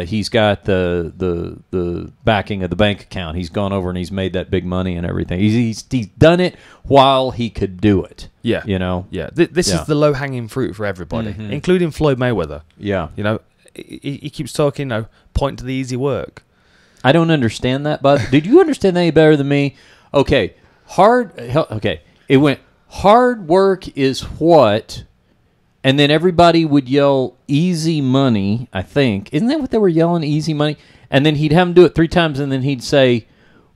he's got the backing of the bank account. He's gone over and he's made that big money and everything. He's done it while he could do it. Yeah. You know? Yeah. This is the low-hanging fruit for everybody, including Floyd Mayweather. Yeah. You know, he keeps talking, point to the easy work. I don't understand that, but did you understand that any better than me? Okay. It went, hard work is what... And then everybody would yell easy money, I think. Isn't that what they were yelling, easy money? And then he'd have them do it 3 times, and then he'd say,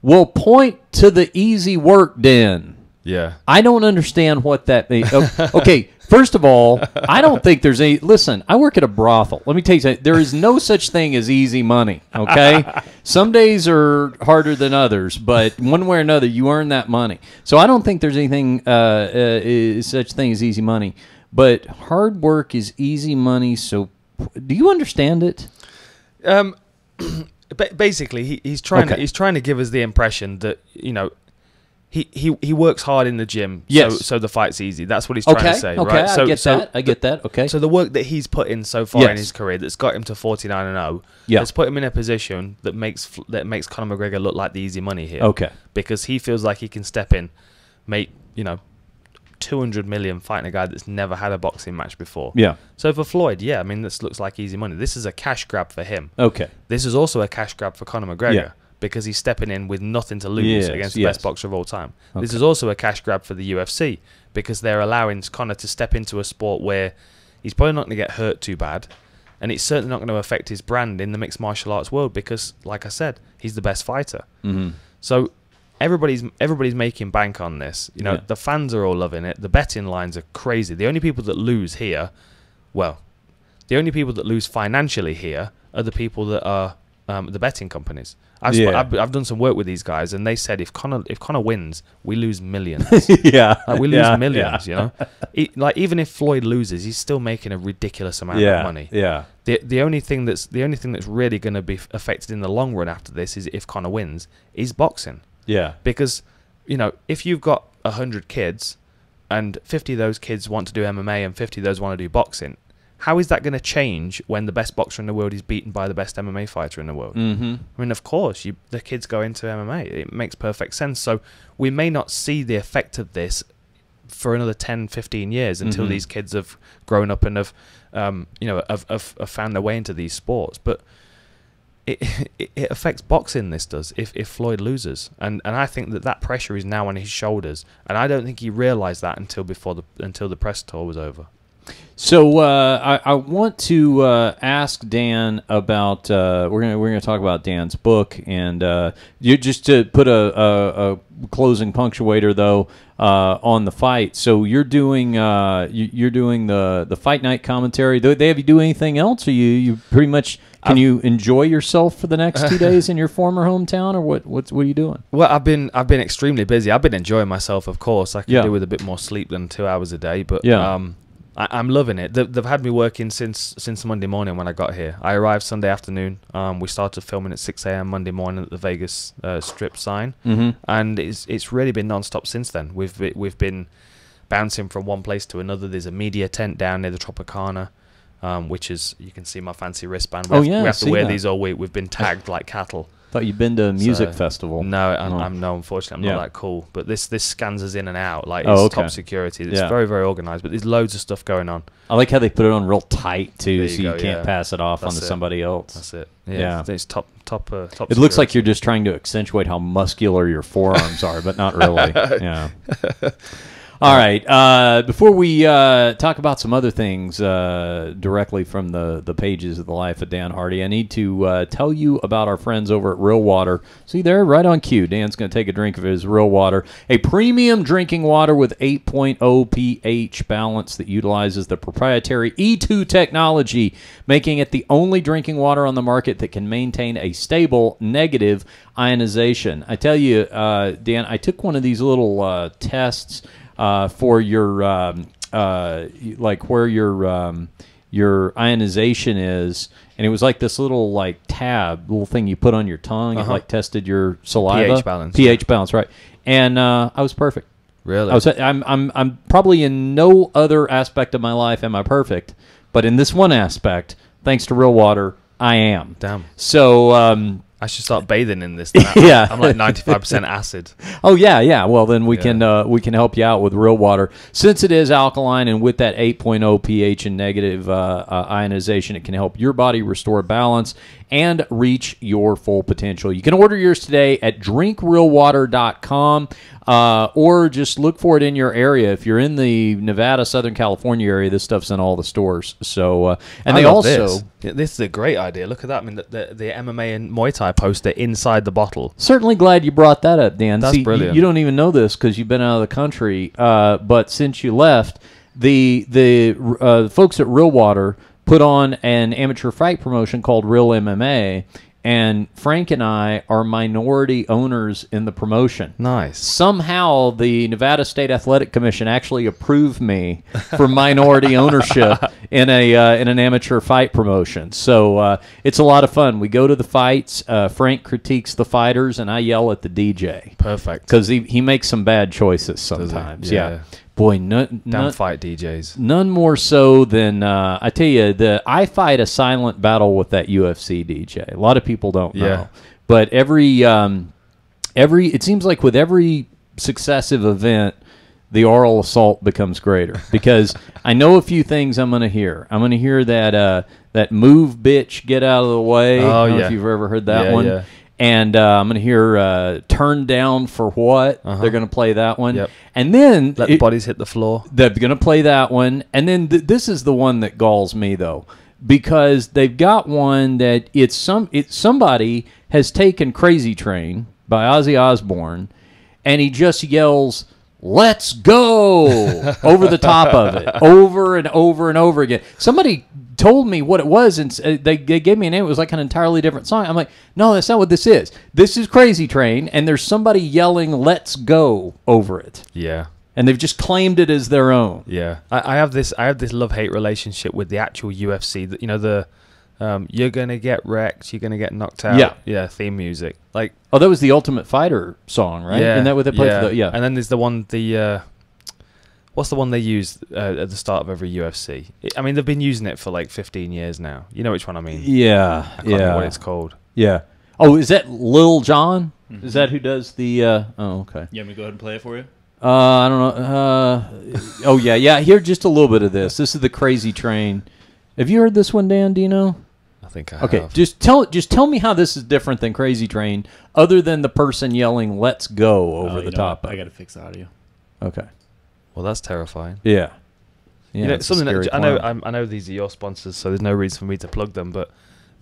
well, point to the easy work den. Yeah. I don't understand what that means. Okay, first of all, I don't think there's any... Listen, I work at a brothel. Let me tell you something. There is no such thing as easy money, okay? Some days are harder than others, but one way or another, you earn that money. So I don't think there's anything such thing as easy money. But hard work is easy money. So, do you understand it? Basically, he's trying to give us the impression that he works hard in the gym. Yes. So the fight's easy. That's what he's trying to say. Okay. Right? I get that. Okay. So the work that he's put in so far in his career that's got him to 49-0, has put him in a position that makes Conor McGregor look like the easy money here. Okay. Because he feels like he can step in, make 200 million fighting a guy that's never had a boxing match before. Yeah. So for Floyd, this looks like easy money. This is a cash grab for him. Okay. This is also a cash grab for Conor McGregor because he's stepping in with nothing to lose against the best boxer of all time. Okay. This is also a cash grab for the UFC because they're allowing Conor to step into a sport where he's probably not going to get hurt too bad, and it's certainly not going to affect his brand in the mixed martial arts world because, like I said, he's the best fighter. Mm-hmm. So everybody's making bank on this. The fans are all loving it. The betting lines are crazy. The only people that lose here, the only people that lose financially here are the people that are the betting companies. I've done some work with these guys, and they said if Conor wins, we lose millions. We lose millions. Even if Floyd loses, he's still making a ridiculous amount of money. Yeah. The only thing that's really going to be affected in the long run after this is if Conor wins, is boxing. Yeah. Because, if you've got 100 kids and 50 of those kids want to do MMA and 50 of those want to do boxing, how is that going to change when the best boxer in the world is beaten by the best MMA fighter in the world? Mm-hmm. I mean, of course, the kids go into MMA. It makes perfect sense. So we may not see the effect of this for another 10, 15 years until these kids have grown up and have found their way into these sports. But it affects boxing, this does, if Floyd loses. And I think that pressure is now on his shoulders. And I don't think he realised that until the press tour was over. So I want to ask Dan about we're gonna talk about Dan's book, and you just to put a closing punctuator though on the fight. So you're doing the fight night commentary. Do they have you do anything else? Or you pretty much can you enjoy yourself for the next 2 days in your former hometown, or what are you doing? Well, I've been extremely busy. I've been enjoying myself, of course. I can do with a bit more sleep than 2 hours a day, but I'm loving it. They've had me working since Monday morning when I got here. I arrived Sunday afternoon. We started filming at 6 a.m. Monday morning at the Vegas Strip sign, and it's really been non-stop since then. We've been bouncing from one place to another. There's a media tent down near the Tropicana, which is, you can see my fancy wristband. We have to wear these all week. We've been tagged like cattle. Thought you'd been to a music festival. No, unfortunately, I'm not that cool. But this scans us in and out. Like, it's top security. It's very, very organised. But there's loads of stuff going on. I like how they put it on real tight, too, so you can't pass it off onto somebody else. That's it. Yeah. It's top It security. looks like you're just trying to accentuate how muscular your forearms are, but not really. Yeah. All right. Before we talk about some other things directly from the pages of the life of Dan Hardy, I need to tell you about our friends over at Real Water. See there, right on cue. Dan's going to take a drink of his Real Water, a premium drinking water with 8.0 pH balance that utilizes the proprietary E2 technology, making it the only drinking water on the market that can maintain a stable negative ionization. I tell you, Dan, I took one of these little tests for your like where your ionization is, and it was like this little little thing you put on your tongue. It tested your saliva pH balance, right? And I was perfect. Really? I'm probably in no other aspect of my life am I perfect, but in this one aspect, thanks to Real Water, I am. Damn. So I should start bathing in this. Yeah. I'm like 95% acid. Oh yeah. Well, then we can help you out with Real Water, since it is alkaline and with that 8.0 pH and negative ionization, it can help your body restore balance and reach your full potential. You can order yours today at drinkrealwater.com. Or just look for it in your area. If you're in the Nevada, Southern California area, this stuff's in all the stores. So, and they also... This is a great idea. Look at that. I mean, the MMA and Muay Thai poster inside the bottle. Certainly glad you brought that up, Dan. That's brilliant. You don't even know this because you've been out of the country. But since you left, the folks at Real Water put on an amateur fight promotion called Real MMA. And Frank and I are minority owners in the promotion. Nice. Somehow the Nevada State Athletic Commission actually approved me for minority ownership in an amateur fight promotion. So it's a lot of fun. We go to the fights. Frank critiques the fighters, and I yell at the DJ. Perfect. Because he makes some bad choices sometimes. Yeah. Boy, damn fight DJs. None more so than I tell you, I fight a silent battle with that UFC DJ. A lot of people don't know, but it seems like with every successive event, the oral assault becomes greater because I know a few things I'm going to hear. I'm going to hear that move, bitch, get out of the way. Oh, I don't know if you've ever heard that one. Yeah. And I'm going to hear turn down for what? They're going to play that one. Yep. And then... Let the bodies hit the floor. They're going to play that one. And then this is the one that galls me, though. Because they've got one that somebody has taken Crazy Train by Ozzy Osbourne, and he just yells, "Let's go!" over the top of it. Over and over and over again. Somebody told me what it was, and they gave me a name. It was like an entirely different song. I'm like, no, that's not what this is. This is Crazy Train, and there's somebody yelling "Let's go" over it. Yeah, and they've just claimed it as their own. Yeah, I have this love-hate relationship with the actual UFC. That, you know, the you're gonna get wrecked, you're gonna get knocked out. Yeah, theme music. Like, oh, that was the Ultimate Fighter song, right? Yeah, isn't that what they played? Yeah, and then there's the one what's the one they use at the start of every UFC? I mean, they've been using it for like 15 years now. You know which one I mean? Yeah. I can't remember what it's called. Yeah. Oh, is that Lil Jon? Mm-hmm. Is that who does the... oh, okay. You want me to go ahead and play it for you? I don't know. Oh, yeah. Yeah, hear just a little bit of this. This is the Crazy Train. Have you heard this one, Dan? Do you know? I think I have. Okay, just tell me how this is different than Crazy Train, other than the person yelling "Let's go" over the top. I got to fix the audio. Okay. Well, that's terrifying. Yeah. You know, something that I know these are your sponsors, so there's no reason for me to plug them, but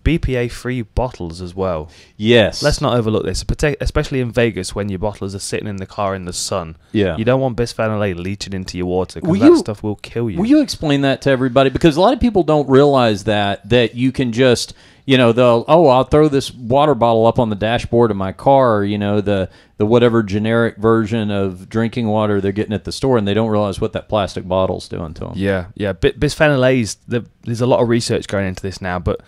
BPA-free bottles as well. Yes. Let's not overlook this, especially in Vegas when your bottles are sitting in the car in the sun. Yeah. You don't want bisphenol A leaching into your water because that stuff will kill you. Will you explain that to everybody? Because a lot of people don't realize that you can just... You know, I'll throw this water bottle up on the dashboard of my car, you know, the whatever generic version of drinking water they're getting at the store, and they don't realize what that plastic bottle's doing to them. Yeah. Bisphenol A's, there's a lot of research going into this now, but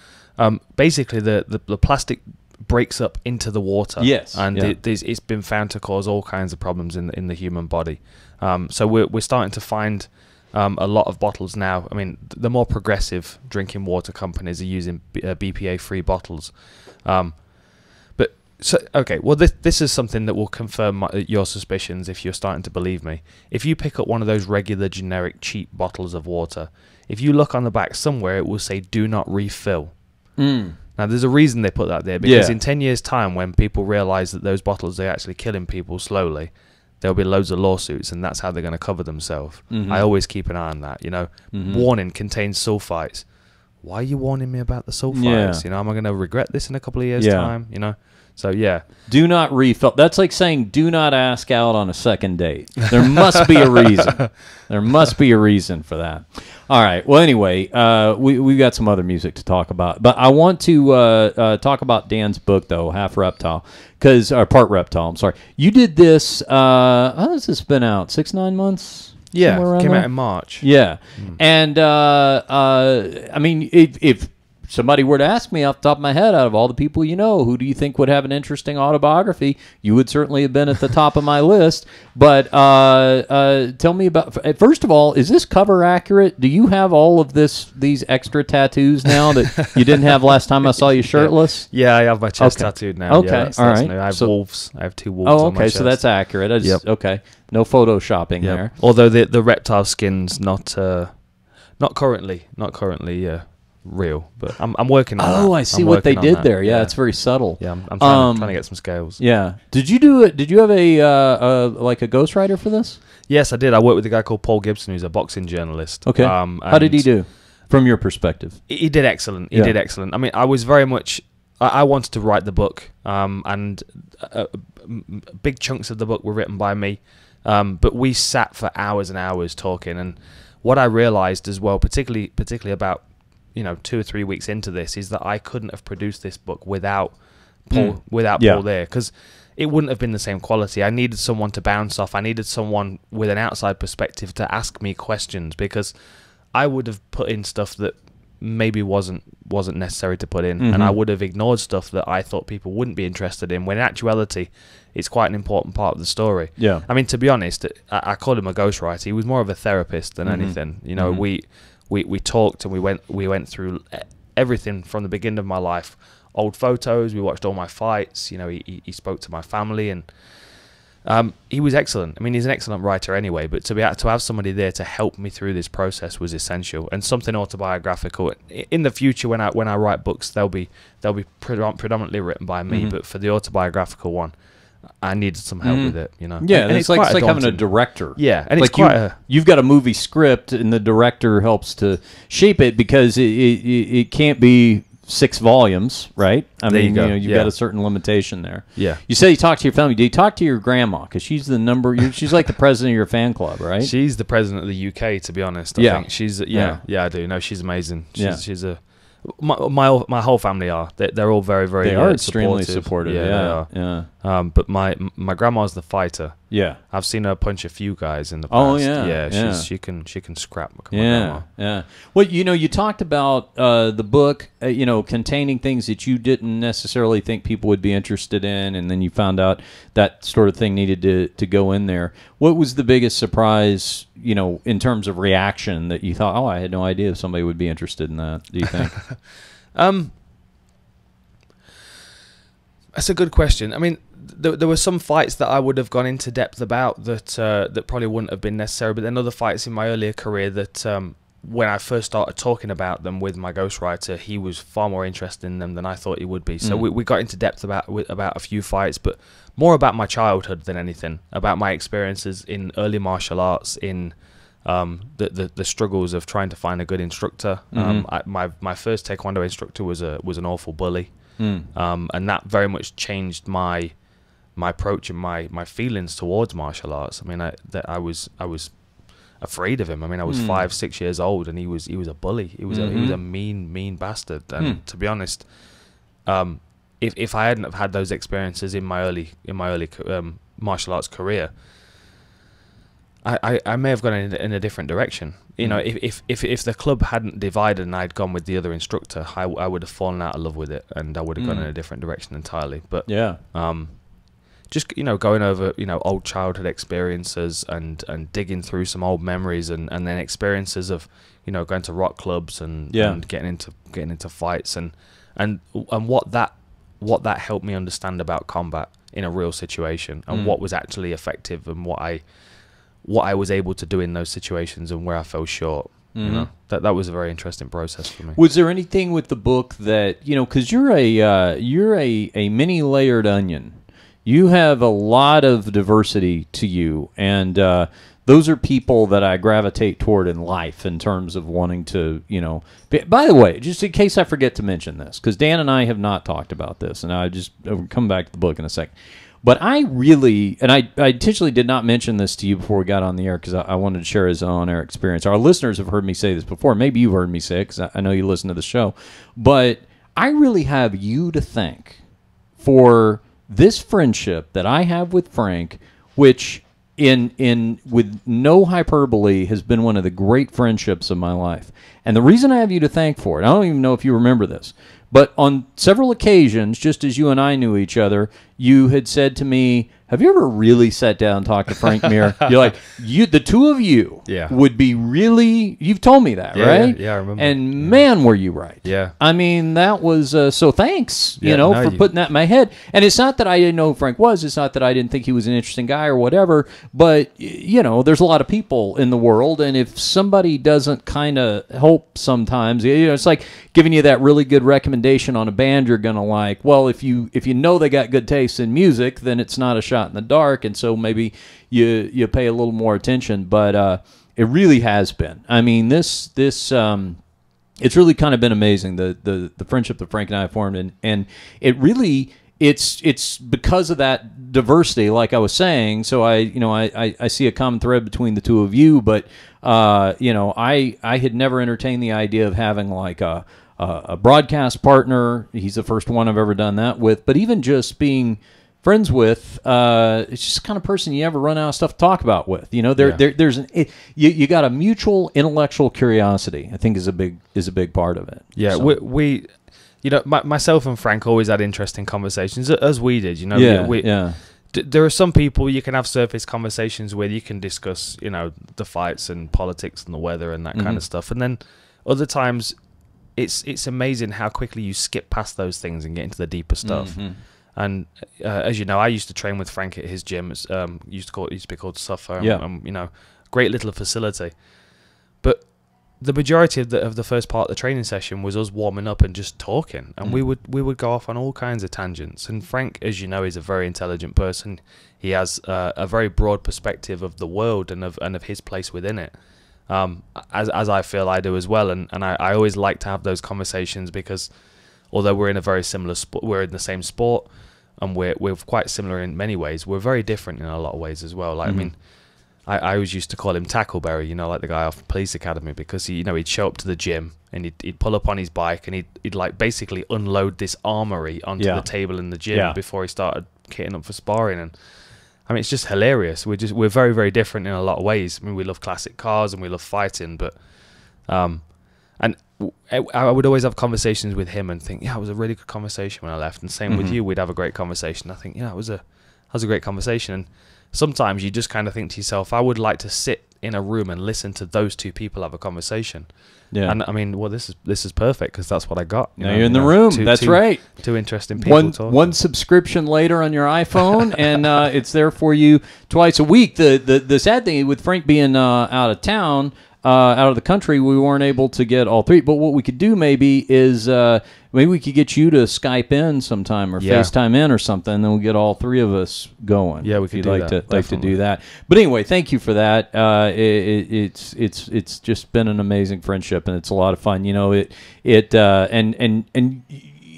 basically the plastic breaks up into the water. Yes. And it's been found to cause all kinds of problems in the human body. So we're starting to find... a lot of bottles now. I mean, the more progressive drinking water companies are using BPA-free bottles. Well, this is something that will confirm your suspicions if you're starting to believe me. If you pick up one of those regular, generic, cheap bottles of water, if you look on the back somewhere, it will say "Do not refill." Now, there's a reason they put that there, because in 10 years' time, when people realize that those bottles are actually killing people slowly, there'll be loads of lawsuits, and that's how they're going to cover themselves. Mm-hmm. I always keep an eye on that, you know. Mm-hmm. Warning, contains sulfites. Why are you warning me about the sulfites? Yeah. You know, am I going to regret this in a couple of years' time? You know? So, yeah. Do not refill. That's like saying do not ask out on a second date. There must be a reason. There must be a reason for that. All right. Well, anyway, we've got some other music to talk about. But I want to talk about Dan's book, though, Half Reptile, Part Reptile. I'm sorry. You did this, how has this been out? 6-9 months? Yeah, came out in March. Yeah. And, I mean, if somebody were to ask me off the top of my head, out of all the people you know, who do you think would have an interesting autobiography? You would certainly have been at the top of my list. But tell me about, first of all, is this cover accurate? Do you have all of these extra tattoos now that you didn't have last time I saw you shirtless? Yeah, I have my chest tattooed now. Okay, yeah, all right. New. I have wolves. I have 2 wolves Oh, on my okay, chest. so that's accurate. Okay, no photoshopping there. Although the reptile skin's not currently real, but I'm working on that. Oh, I see what they did there. Yeah, it's very subtle. Yeah, I'm trying to get some scales. Yeah. Did you do it? Did you have a ghostwriter for this? Yes, I did. I worked with a guy called Paul Gibson, who's a boxing journalist. Okay. How did he do, from your perspective? He did excellent. He did excellent. I mean, I was very much. I wanted to write the book, and big chunks of the book were written by me, but we sat for hours and hours talking. And what I realized as well, particularly about 2 or 3 weeks into this, is that I couldn't have produced this book without Paul. Paul there, because it wouldn't have been the same quality. I needed someone to bounce off. I needed someone with an outside perspective to ask me questions, because I would have put in stuff that maybe wasn't necessary to put in, and I would have ignored stuff that I thought people wouldn't be interested in, when in actuality it's quite an important part of the story. Yeah, I mean, to be honest, I called him a ghostwriter. He was more of a therapist than anything. We talked, and we went through everything from the beginning of my life. Old photos, we watched all my fights. He spoke to my family, and he was excellent. I mean, he's an excellent writer anyway, but to have somebody there to help me through this process was essential, and something autobiographical. In the future, when I write books, they'll be predominantly written by me, but for the autobiographical one, I needed some help with it. Yeah, and it's like having a director. Yeah, and it's like you've got a movie script, and the director helps to shape it, because it can't be 6 volumes, right? I mean, you've got a certain limitation there. Yeah. You say you talk to your family. Do you talk to your grandma? Because she's she's like the president of your fan club, right? She's the president of the UK, to be honest. I think she's I do. No, she's amazing. She's my whole family are. They're all very, very. They are extremely supportive. Yeah, they are. But my grandma's the fighter. Yeah, I've seen her punch a few guys in the past. Oh yeah. She can scrap. My grandma. Yeah. Well, you talked about the book, containing things that you didn't necessarily think people would be interested in, and then you found out that sort of thing needed to go in there. What was the biggest surprise, in terms of reaction, that you thought, oh, I had no idea somebody would be interested in that? Do you think? That's a good question. I mean, there were some fights that I would have gone into depth about that probably wouldn't have been necessary, but then other fights in my earlier career that when I first started talking about them with my ghostwriter, he was far more interested in them than I thought he would be. So we got into depth about a few fights, but more about my childhood than anything, about my experiences in early martial arts, in the struggles of trying to find a good instructor. My first taekwondo instructor was an awful bully. And that very much changed my approach and my feelings towards martial arts. I mean, I was afraid of him. I mean, I was 5-6 years old, and he was a bully. He was a mean bastard. And to be honest, if I hadn't have had those experiences in my early martial arts career, I may have gone in a different direction. If the club hadn't divided and I'd gone with the other instructor, I would have fallen out of love with it, and I would have gone in a different direction entirely. But just going over old childhood experiences and digging through some old memories and then experiences of going to rock clubs and getting into fights and what that helped me understand about combat in a real situation, and what was actually effective, and what I was able to do in those situations, and where I fell short. That was a very interesting process for me. Was there anything with the book that because you're a mini layered onion, you have a lot of diversity to you, and those are people that I gravitate toward in life in terms of wanting to By the way, just in case I forget to mention this, because Dan and I have not talked about this, and I'll come back to the book in a second. But I really, and I intentionally did not mention this to you before we got on the air, because I wanted to share his on-air experience. Our listeners have heard me say this before. Maybe you've heard me say it, because I know you listen to the show. But I really have you to thank for this friendship that I have with Frank, which with no hyperbole, has been one of the great friendships of my life. And the reason I have you to thank for it, I don't even know if you remember this, but on several occasions, just as you and I knew each other, you had said to me, have you ever really sat down and talked to Frank Mir? You're like, the two of you would be really, you've told me that, right? Yeah, I remember. And man, were you right. Yeah. I mean, that was, so thanks, for putting that in my head. And it's not that I didn't know who Frank was. It's not that I didn't think he was an interesting guy or whatever. But, there's a lot of people in the world. And if somebody doesn't kind of help sometimes, it's like giving you that really good recommendation on a band you're going to like. Well, if you know they got good taste in music, then it's not a shot in the dark, and so maybe you pay a little more attention. But it really has been. I mean, this it's really kind of been amazing, the friendship that Frank and I have formed, and it really it's because of that diversity, like I was saying. So I see a common thread between the two of you, but I had never entertained the idea of having like a broadcast partner. He's the first one I've ever done that with, but even just being friends with, it's just the kind of person you ever run out of stuff to talk about with. There's you got a mutual intellectual curiosity, I think, is a big part of it. Yeah, so. we myself and Frank always had interesting conversations, as we did. There are some people you can have surface conversations with. You can discuss, the fights and politics and the weather and that kind of stuff. And then other times, it's amazing how quickly you skip past those things and get into the deeper stuff. And as you know, I used to train with Frank at his gym. It used to be called Suffer. Great little facility. But the majority of the first part of the training session was us warming up and just talking. And we would go off on all kinds of tangents. And Frank, as you know, is a very intelligent person. He has a very broad perspective of the world and of his place within it. As I feel I do as well. And I always like to have those conversations because although we're in a very similar sport, we're in the same sport, and we're quite similar in many ways. We're very different in a lot of ways as well. Like I mean, I always used to call him Tackleberry, like the guy off Police Academy, because he'd show up to the gym and he'd pull up on his bike and he'd like basically unload this armory onto the table in the gym before he started kitting up for sparring. And I mean, it's just hilarious. We're very, very different in a lot of ways. I mean, we love classic cars and we love fighting, but and I would always have conversations with him and think, it was a really good conversation when I left. And same with you, we'd have a great conversation. I think, it was a great conversation. And sometimes you just kind of think to yourself, I would like to sit in a room and listen to those two people have a conversation. Yeah. And I mean, well, this is perfect because that's what I got. Now you're in the room. That's right. Two interesting people. One subscription later on your iPhone, and it's there for you twice a week. The sad thing with Frank being out of town, out of the country, we weren't able to get all three. But what we could do maybe is maybe we could get you to Skype in sometime or FaceTime in or something, and then we'll get all three of us going. Yeah, we could do that. Like to do that. But anyway, thank you for that. It's just been an amazing friendship, and it's a lot of fun. And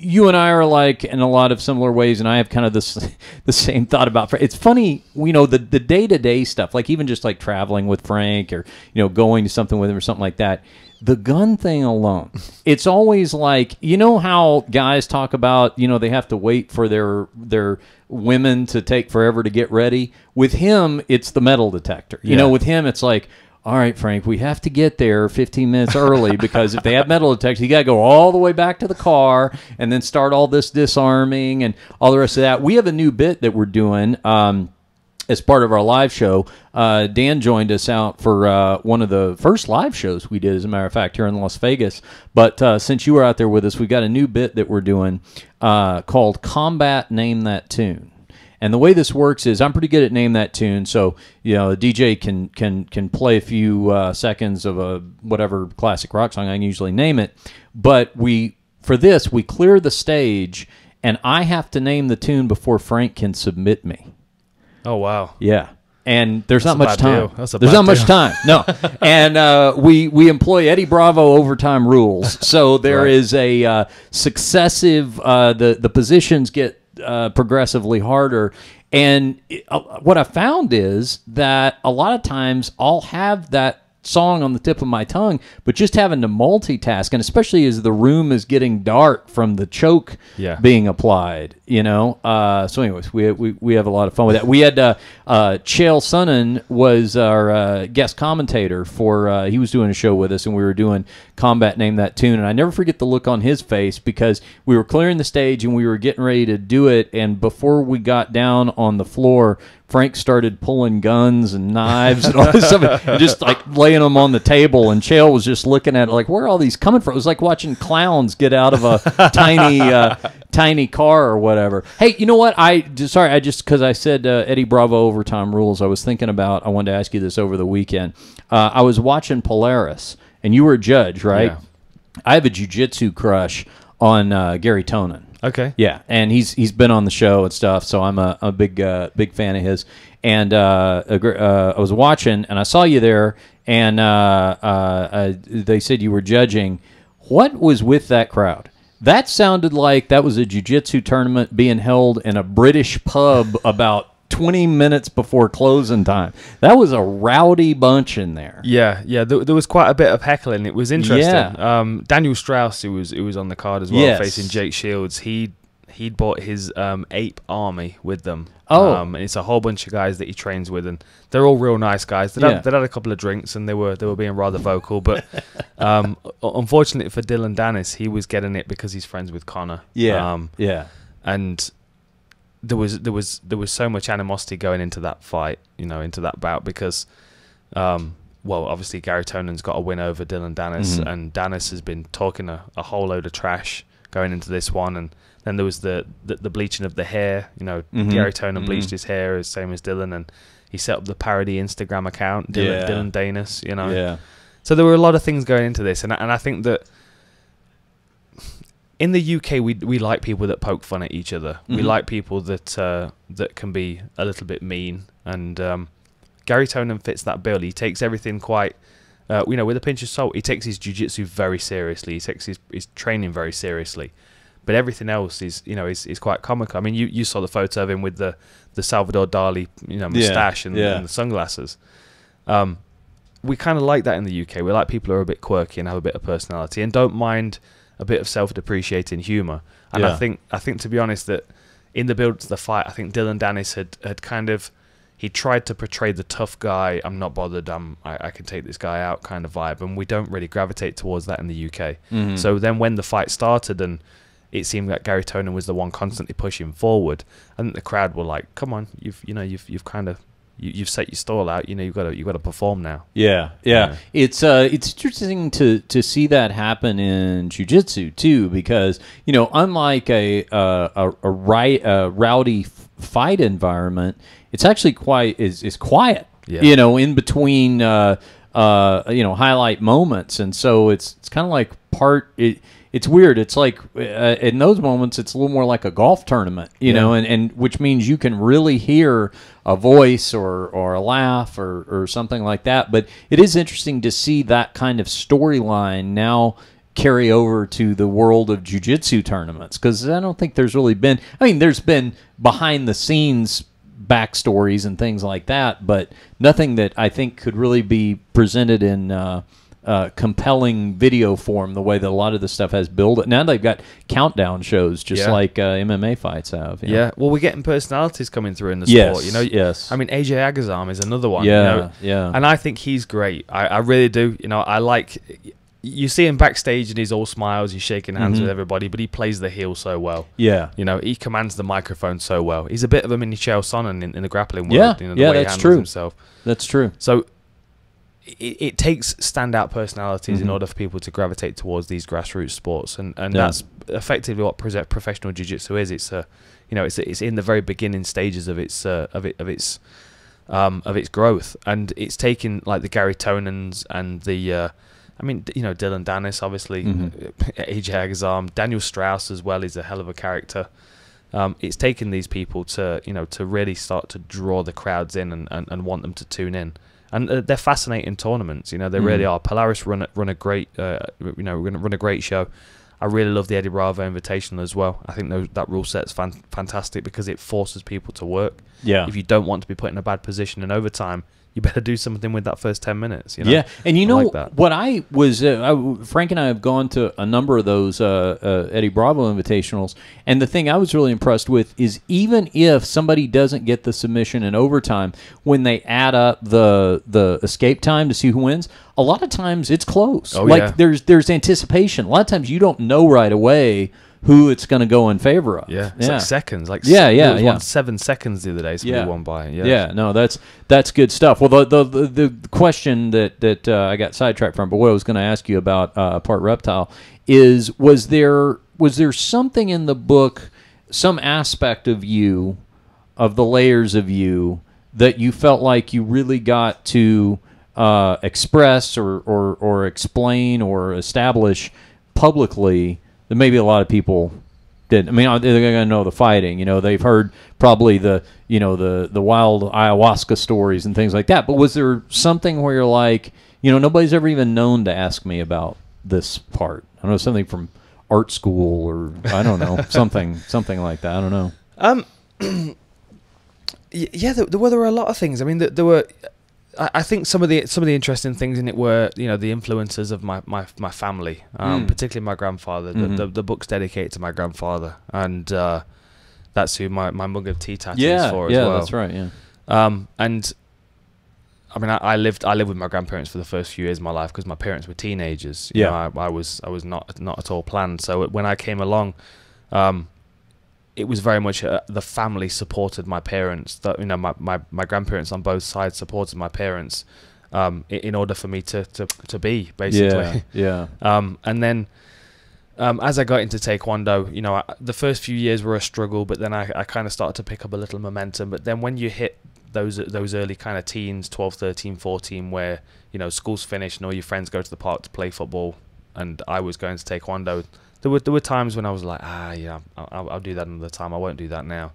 you and I are like in a lot of similar ways, and I have kind of the same thought about. It's funny, the day-to-day stuff, like even just like traveling with Frank or going to something with him or something like that. The gun thing alone, it's always like, how guys talk about, they have to wait for their women to take forever to get ready. With him, it's the metal detector. With him, it's like, all right, Frank, we have to get there 15 minutes early because if they have metal detectors, you got to go all the way back to the car and then start all this disarming and all the rest of that. We have a new bit that we're doing as part of our live show. Dan joined us out for one of the first live shows we did, as a matter of fact, here in Las Vegas. But since you were out there with us, we got a new bit that we're doing called Combat Name That Tune. And the way this works is I'm pretty good at Name That Tune, so the DJ can play a few seconds of a whatever classic rock song. I can usually name it, but for this we clear the stage, and I have to name the tune before Frank can submit me. Oh wow! Yeah, and there's not much time. There's not much time. No, and we employ Eddie Bravo overtime rules, so there is a successive. The positions get progressively harder, and what I found is that a lot of times I'll have that song on the tip of my tongue, but just having to multitask, and especially as the room is getting dark from the choke being applied, you know. So anyways, we have a lot of fun with that. We had Chael Sonnen was our guest commentator for he was doing a show with us, and we were doing Combat Name That Tune, and I never forget the look on his face, because we were clearing the stage and we were getting ready to do it, and before we got down on the floor, Frank started pulling guns and knives and all this stuff, and just like laying them on the table, and Chael was just looking at it like, where are all these coming from? It was like watching clowns get out of a tiny car or whatever. Hey, you know what? Because I said Eddie Bravo Overtime Rules, I wanted to ask you this over the weekend. I was watching Polaris, and you were a judge, right? Yeah. I have a jiu-jitsu crush on Gary Tonin. Okay. Yeah, and he's been on the show and stuff, so I'm a big fan of his. And I was watching, and I saw you there, and they said you were judging. What was with that crowd? That sounded like that was a jiu-jitsu tournament being held in a British pub about 20 minutes before closing time. That was a rowdy bunch in there. Yeah. There was quite a bit of heckling. It was interesting. Yeah. Daniel Strauss, who was on the card as well, facing Jake Shields. He'd brought his ape army with them. And it's a whole bunch of guys that he trains with, and they're all real nice guys. They'd had a couple of drinks, and they were being rather vocal. But unfortunately for Dylan Dennis, he was getting it because he's friends with Connor. And there was so much animosity going into that fight, into that bout, because obviously Gary Tonin's got a win over Dylan Dennis, and Dennis has been talking a whole load of trash going into this one, and then there was the bleaching of the hair. Gary Tonin bleached his hair, same as Dylan, and he set up the parody Instagram account, Dylan Dennis. So there were a lot of things going into this, and I think that in the UK, we like people that poke fun at each other. We like people that can be a little bit mean. And Gary Tonin fits that bill. He takes everything quite, with a pinch of salt. He takes his jiu-jitsu very seriously. He takes his training very seriously. But everything else is quite comical. I mean, you saw the photo of him with the Salvador Dali, moustache and the sunglasses. We kind of like that in the UK. We like people who are a bit quirky and have a bit of personality and don't mind a bit of self-depreciating humor. And I think to be honest, that in the build to the fight, I think Dylan Dennis had kind of, he tried to portray the tough guy, I'm not bothered, I can take this guy out kind of vibe, and we don't really gravitate towards that in the UK. So then when the fight started and it seemed like Gary Tonin was the one constantly pushing forward, I think the crowd were like, come on, you've set your stall out. You've got to perform now. Yeah. It's interesting to see that happen in jiu-jitsu too, because unlike a rowdy fight environment, it's actually quite is quiet. In between highlight moments, and so it's kind of like It's weird. It's like in those moments, it's a little more like a golf tournament, and which means you can really hear a voice or a laugh or something like that. But it is interesting to see that kind of storyline now carry over to the world of jiu-jitsu tournaments, because I don't think there's really been. I mean, there's been behind the scenes backstories and things like that, but nothing that I think could really be presented in compelling video form the way that a lot of this stuff has built. Now they've got countdown shows just like MMA fights have. Well, we're getting personalities coming through in the sport. I mean, AJ Agazarm is another one. And I think he's great. I really do. I like. You see him backstage and he's all smiles, he's shaking hands with everybody, but he plays the heel so well. He commands the microphone so well. He's a bit of a mini Chael Sonnen in the grappling world. The way he handles himself. That's true. So it takes standout personalities in order for people to gravitate towards these grassroots sports, and that's effectively what professional jiu-jitsu is. It's it's in the very beginning stages of its growth, and it's taken like the Gary Tonins and the Dylan Dennis, obviously, AJ Agazarm, Daniel Strauss as well is a hell of a character. It's taken these people to really start to draw the crowds in and want them to tune in. And they're fascinating tournaments, they really are. Polaris run a great, run a great show. I really love the Eddie Bravo Invitational as well. I think that rule set's fantastic because it forces people to work. If you don't want to be put in a bad position in overtime, you better do something with that first 10 minutes. You know? Yeah, and you know like that. what I was, Frank and I have gone to a number of those Eddie Bravo invitationals, and the thing I was really impressed with is even if somebody doesn't get the submission in overtime, when they add up the escape time to see who wins, a lot of times it's close. Oh, like yeah. there's anticipation. A lot of times you don't know right away who it's going to go in favor of. Yeah, it's like seconds. Like yeah. Won 7 seconds the other day. Somebody won by. Yeah, no, that's good stuff. Well, the question that I got sidetracked from, but what I was going to ask you about Part Reptile is was there something in the book, some aspect of you, of the layers of you, that you felt like you really got to express or explain or establish publicly that maybe a lot of people didn't? I mean, they're going to know the fighting. You know, they've heard probably the wild ayahuasca stories and things like that. But was there something where you're like, nobody's ever even known to ask me about this part? I don't know, something from art school or I don't know, something like that. I don't know. Yeah, there were a lot of things. I mean, there were. I think some of the interesting things in it were, the influences of my family, particularly my grandfather. The book's dedicated to my grandfather, and that's who my mug of tea tattoo is for as well. Yeah, that's right. Yeah. And I mean, I lived with my grandparents for the first few years of my life because my parents were teenagers. You know, I was not at all planned. So when I came along, it was very much the family supported my parents. That my grandparents on both sides supported my parents in order for me to be basically. Yeah. And then as I got into Taekwondo, the first few years were a struggle, but then I kind of started to pick up a little momentum. But then when you hit those early kind of teens, 12, 13, 14, where school's finished and all your friends go to the park to play football, and I was going to Taekwondo. There were times when I was like, I'll do that another time. I won't do that now.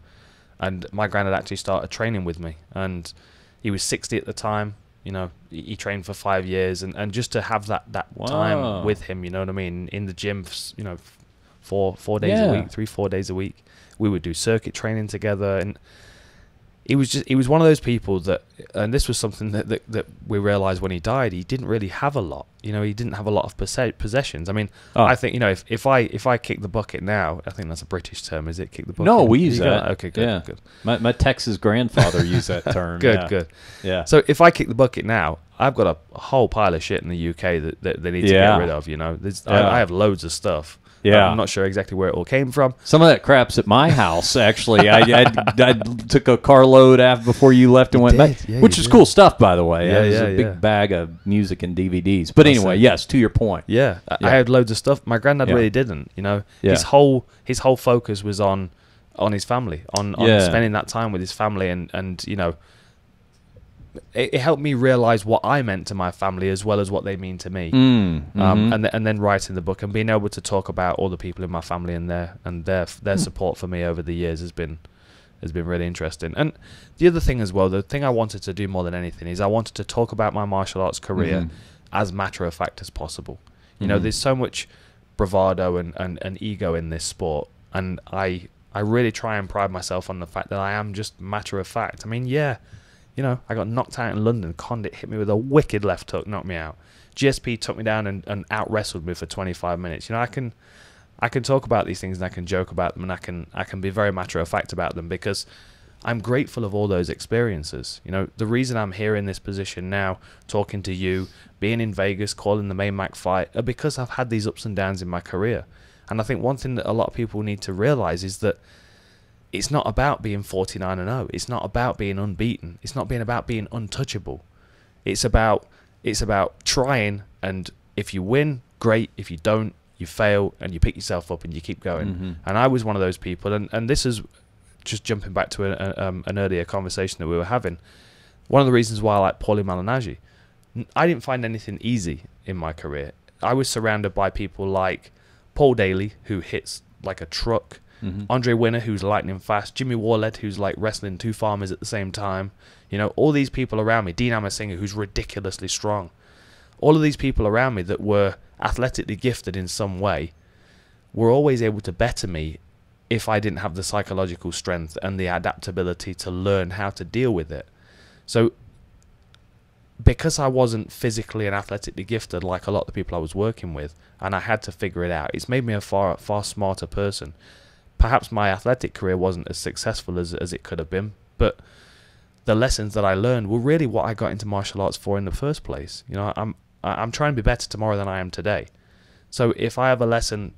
And my granddad actually started training with me, and he was 60 at the time. He trained for 5 years, and just to have that time with him, you know what I mean, in the gym, 4 days a week, 3-4 days a week, we would do circuit training together, and he was one of those people that, and this was something that we realized when he died, he didn't really have a lot. He didn't have a lot of possessions. I mean, I think, if I kick the bucket now, I think that's a British term, is it? Kick the bucket? No, we use that. Okay, good. Yeah. Good. My Texas grandfather used that term. Good. Yeah. So if I kick the bucket now, I've got a whole pile of shit in the UK that they need to get rid of. I have loads of stuff. Yeah, I'm not sure exactly where it all came from. Some of that crap's at my house, actually. I took a carload before you left and went back, which is cool stuff, by the way. Yeah, it was a big bag of music and DVDs. But anyway, yes, to your point. Yeah, I had loads of stuff. My granddad really didn't. His whole focus was on his family, on spending that time with his family, and it helped me realize what I meant to my family as well as what they mean to me. And then writing the book and being able to talk about all the people in my family and their support for me over the years has been really interesting. And the other thing as well, the thing I wanted to do more than anything is I wanted to talk about my martial arts career as matter of fact as possible. There's so much bravado and ego in this sport, and I really try and pride myself on the fact that I am just matter of fact. I mean, I got knocked out in London. Condit hit me with a wicked left hook, knocked me out. GSP took me down and out-wrestled me for 25 minutes. I can talk about these things and I can joke about them, and I can be very matter-of-fact about them because I'm grateful of all those experiences. The reason I'm here in this position now, talking to you, being in Vegas, calling the MayMac fight, are because I've had these ups and downs in my career. And I think one thing that a lot of people need to realize is that it's not about being 49-0. It's not about being unbeaten. It's not about being untouchable. It's about trying, and if you win, great. If you don't, you fail, and you pick yourself up and you keep going. And I was one of those people, and this is just jumping back to an earlier conversation that we were having. One of the reasons why I like Paulie Malignaggi, I didn't find anything easy in my career. I was surrounded by people like Paul Daly, who hits like a truck, Andre Winner, who's lightning fast, Jimmy Warled, who's like wrestling two farmers at the same time. All these people around me, Dean Amasinger, who's ridiculously strong. All of these people around me that were athletically gifted in some way were always able to better me if I didn't have the psychological strength and the adaptability to learn how to deal with it. So because I wasn't physically and athletically gifted like a lot of the people I was working with, and I had to figure it out, it's made me a far smarter person. Perhaps my athletic career wasn't as successful as it could have been, but the lessons that I learned were really what I got into martial arts for in the first place. You know, I'm trying to be better tomorrow than I am today. So if I have a lesson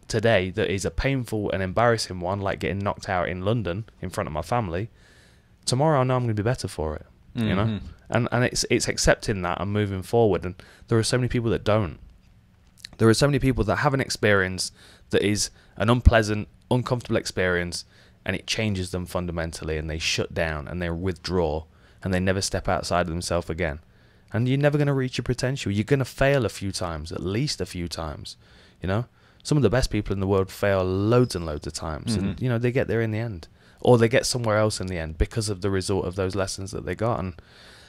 today that is a painful and embarrassing one, like getting knocked out in London in front of my family, tomorrow I know I'm going to be better for it. You know, and it's accepting that and moving forward. And there are so many people that don't. There are so many people that have an experience that is an unpleasant, uncomfortable experience, and it changes them fundamentally, and they shut down and they withdraw and they never step outside of themselves again. And you're never going to reach your potential. You're going to fail a few times, at least a few times. You know, some of the best people in the world fail loads and loads of times, and you know, they get there in the end. Or they get somewhere else in the end because of the result of those lessons that they got. And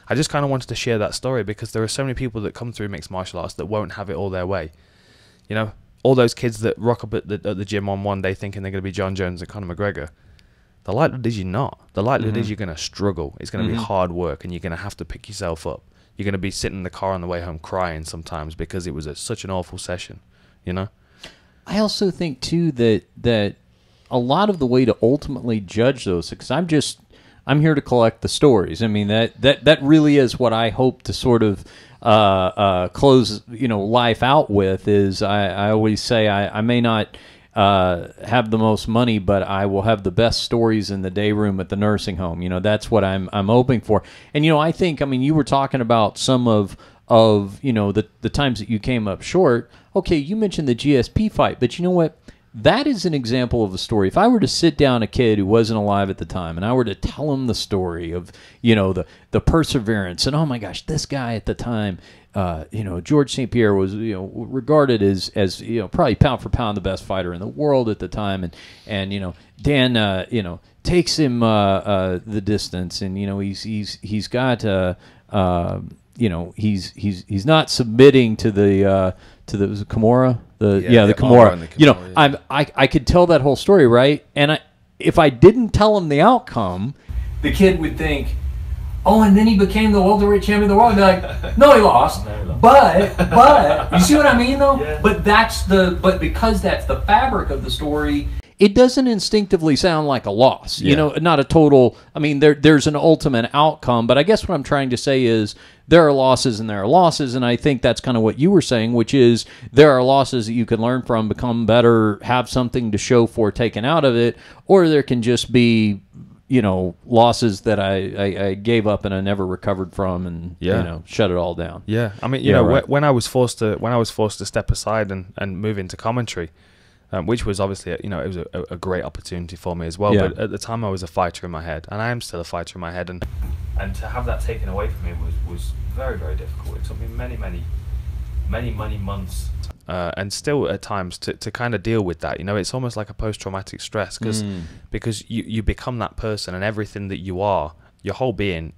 I just kind of wanted to share that story because there are so many people that come through mixed martial arts that won't have it all their way. You know, all those kids that rock up at the gym on one day thinking they're going to be John Jones and Conor McGregor. The likelihood is you're not. The likelihood is you're going to struggle. It's going to be hard work, and you're going to have to pick yourself up. You're going to be sitting in the car on the way home crying sometimes because it was such an awful session, you know? I also think, too, that a lot of the way to ultimately judge those, because I'm here to collect the stories. I mean, that really is what I hope to sort of close, you know, life out with. Is I always say I may not have the most money, but I will have the best stories in the day room at the nursing home. You know, that's what I'm hoping for. And you know, I think, I mean, you were talking about some of you know, the times that you came up short. Okay, you mentioned the GSP fight, but you know what? That is an example of a story. If I were to sit down a kid who wasn't alive at the time and I were to tell him the story of, you know, the perseverance and, oh my gosh, this guy at the time, you know, George St. Pierre was, you know, regarded as you know, probably pound for pound the best fighter in the world at the time. And you know, Dan, you know, takes him the distance, and, you know, he's got, you know, he's not submitting to the Kimura. The Kimura. You know, yeah. I could tell that whole story, right? And if I didn't tell him the outcome, the kid would think, oh, and then he became the welterweight champion of the world. They're like, no, he lost. But you see what I mean, though? Yeah. But because that's the fabric of the story, it doesn't instinctively sound like a loss. Yeah. You know, not a total. I mean, there's an ultimate outcome, but I guess what I'm trying to say is there are losses and there are losses, and I think that's kind of what you were saying, which is there are losses that you can learn from, become better, have something to show for taken out of it, or there can just be, you know, losses that I gave up and I never recovered from, and you know, shut it all down. Yeah, I mean, you know, right. when I was forced to step aside and move into commentary. Which was obviously, you know, it was a great opportunity for me as well. Yeah. But at the time, I was a fighter in my head, and I am still a fighter in my head. And to have that taken away from me was very, very difficult. It took me many months, and still at times to kind of deal with that. You know, it's almost like a post-traumatic stress because you become that person, and everything that you are, your whole being,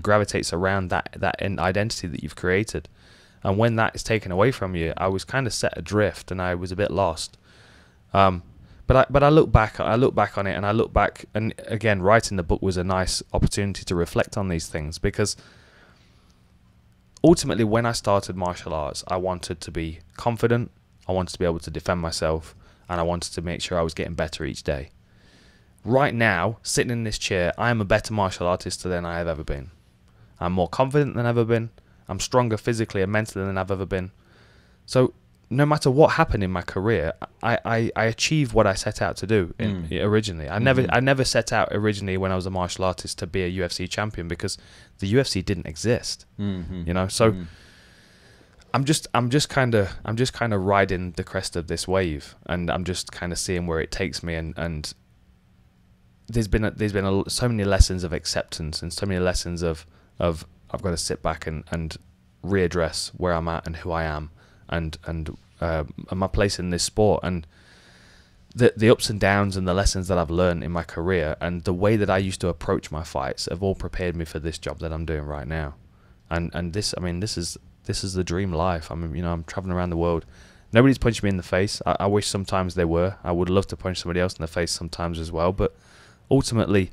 gravitates around that identity that you've created. And when that is taken away from you, I was kind of set adrift, and I was a bit lost. But I look back on it, and I look back, and again, writing the book was a nice opportunity to reflect on these things, because ultimately when I started martial arts, I wanted to be confident, I wanted to be able to defend myself, and I wanted to make sure I was getting better each day. Right now, sitting in this chair, I am a better martial artist than I have ever been. I'm more confident than I've ever been. I'm stronger physically and mentally than I've ever been. So no matter what happened in my career, I achieved what I set out to do originally. I never set out originally when I was a martial artist to be a UFC champion, because the UFC didn't exist. You know, so I'm just kind of riding the crest of this wave, and I'm just kind of seeing where it takes me. And there's been so many lessons of acceptance, and so many lessons of I've got to sit back and readdress where I'm at and who I am. And my place in this sport, and the ups and downs and the lessons that I've learned in my career, and the way that I used to approach my fights have all prepared me for this job that I'm doing right now. And this, I mean, this is the dream life. I mean, you know, I'm traveling around the world. Nobody's punched me in the face. I wish sometimes they were. I would love to punch somebody else in the face sometimes as well. But ultimately,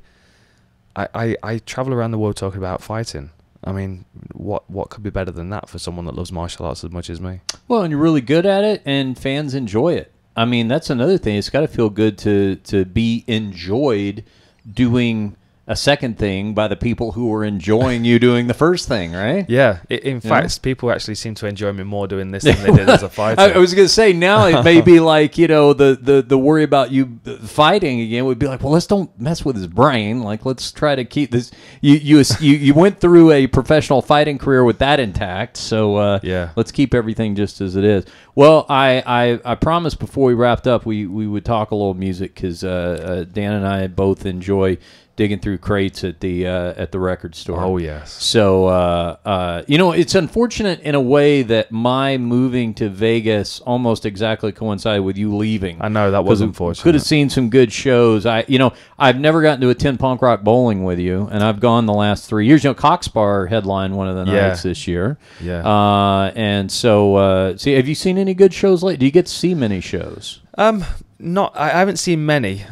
I travel around the world talking about fighting. I mean, what could be better than that for someone that loves martial arts as much as me? Well, and you're really good at it, and fans enjoy it. I mean, that's another thing. It's got to feel good to be enjoyed doing a second thing by the people who were enjoying you doing the first thing, right? Yeah. In fact, people actually seem to enjoy me more doing this than they did as a fighter. I was going to say, now it may be like, you know, the worry about you fighting again would be like, well, let's don't mess with his brain. Like, let's try to keep this. You went through a professional fighting career with that intact, so let's keep everything just as it is. Well, I promised before we wrapped up we would talk a little music because Dan and I both enjoy digging through crates at the record store. Oh, yes. So, you know, it's unfortunate in a way that my moving to Vegas almost exactly coincided with you leaving. I know, that was unfortunate. Could have seen some good shows. I've never gotten to attend punk rock bowling with you, and I've gone the last 3 years. You know, Coxbar headlined one of the nights this year. Yeah. And so, see, have you seen any good shows lately? Do you get to see many shows? I haven't seen many.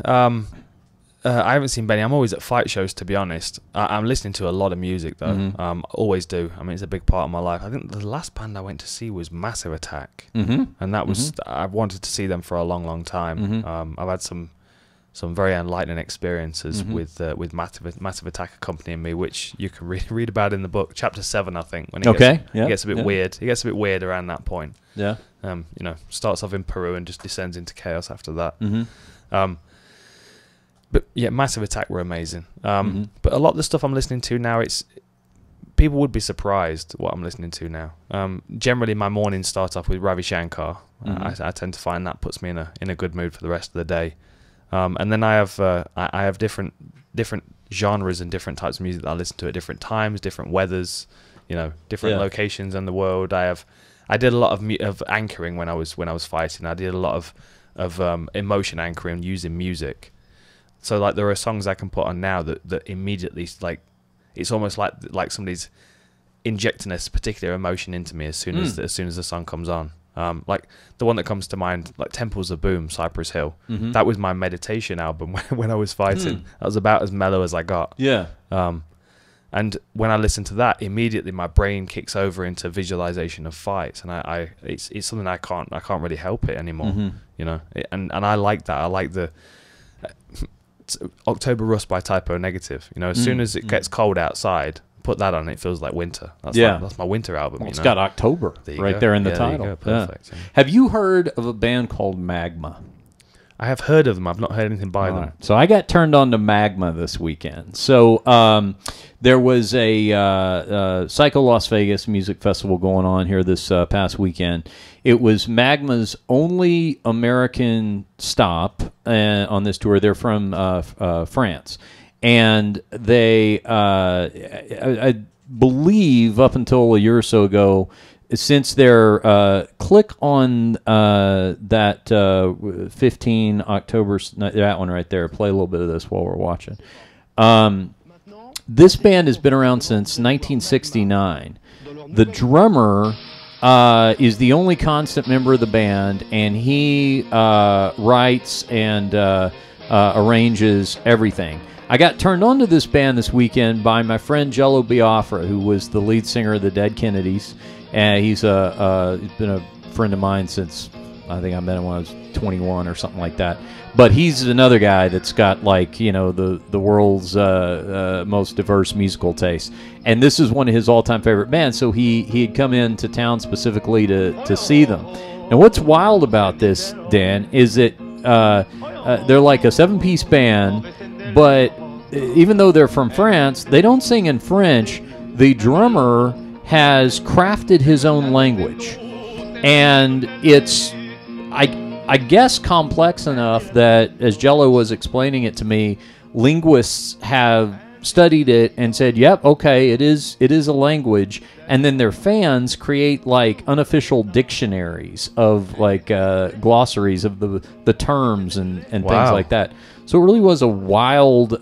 I haven't seen many. I'm always at fight shows, to be honest. I'm listening to a lot of music, though. Always do. I mean, it's a big part of my life. I think the last band I went to see was Massive Attack. And that was, I've wanted to see them for a long, long time. I've had some very enlightening experiences with Massive Attack accompanying me, which you can read about in the book, chapter 7, I think. When it gets a bit weird. It gets a bit weird around that point. Yeah. You know, starts off in Peru and just descends into chaos after that. But yeah, Massive Attack were amazing. But a lot of the stuff I'm listening to now, people would be surprised what I'm listening to now. Generally, my mornings start off with Ravi Shankar. I tend to find that puts me in a good mood for the rest of the day. And then I have different genres and different types of music that I listen to at different times, different weathers, you know, different locations in the world. I did a lot of anchoring when I was fighting. I did a lot of emotion anchoring using music. So like there are songs I can put on now that immediately, like, it's almost like somebody's injecting a particular emotion into me as soon as the song comes on. Like the one that comes to mind, like Temples of Boom, Cypress Hill. That was my meditation album when I was fighting. That was about as mellow as I got. Yeah. And when I listen to that, immediately my brain kicks over into visualization of fights, and it's something I can't really help it anymore. You know, and I like that. I like the October Rust by Typo Negative. You know, as soon as it gets cold outside, put that on, it feels like winter. That's my winter album. Well, it's got October there in the title. There you go. Perfect. Have you heard of a band called Magma? I have heard of them. I've not heard anything by them. Right. So I got turned on to Magma this weekend. So there was a Psycho Las Vegas music festival going on here this past weekend. It was Magma's only American stop on this tour. They're from France. And they, I believe up until a year or so ago, since they're click on that 15 October, that one right there, play a little bit of this while we're watching. This band has been around since 1969. The drummer is the only constant member of the band, and he writes and arranges everything. I got turned on to this band this weekend by my friend Jello Biafra, who was the lead singer of the Dead Kennedys. And he's been a friend of mine since I think I met him when I was 21 or something like that. But he's another guy that's got, like, you know, the world's most diverse musical taste. And this is one of his all-time favorite bands, so he had come into town specifically to see them. Now, what's wild about this, Dan, is that they're like a 7-piece band, but even though they're from France, they don't sing in French. The drummer has crafted his own language, and it's I guess complex enough that, as Jello was explaining it to me, linguists have studied it and said, yep, okay, it is a language, and then their fans create like unofficial dictionaries of like glossaries of the terms and things like that. So it really was a wild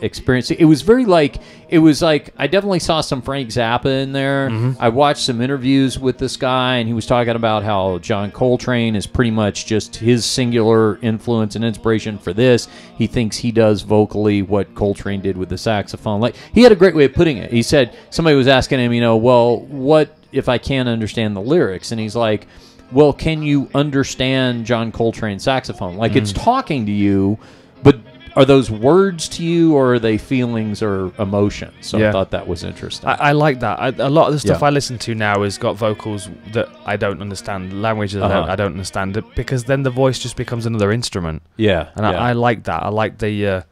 experience. It was like I definitely saw some Frank Zappa in there. I watched some interviews with this guy, and he was talking about how John Coltrane is pretty much just his singular influence and inspiration for this. He thinks he does vocally what Coltrane did with the saxophone. Like, he had a great way of putting it. He said, somebody was asking him, well, what if I can't understand the lyrics? And he's like, well, can you understand John Coltrane's saxophone? Like, it's talking to you, but are those words to you, or are they feelings or emotions? So I thought that was interesting. I like that. A lot of the stuff I listen to now has got vocals that I don't understand, language that I don't understand, because then the voice just becomes another instrument. Yeah. And I like that. I like the...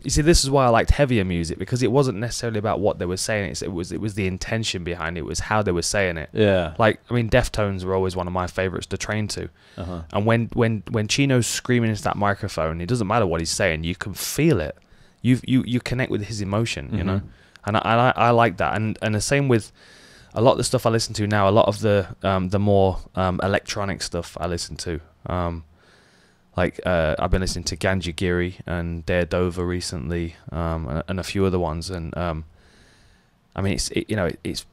you see, this is why I liked heavier music, because it wasn't necessarily about what they were saying. It was the intention behind it. It was how they were saying it. Yeah. Like, I mean, Deftones were always one of my favorites to train to. And when Chino's screaming into that microphone, it doesn't matter what he's saying. You can feel it. You connect with his emotion, you know. And I like that. And the same with a lot of the stuff I listen to now. A lot of the more electronic stuff I listen to. Like, I've been listening to Ganja Giri and Dare Dover recently, and a few other ones. And I mean, it's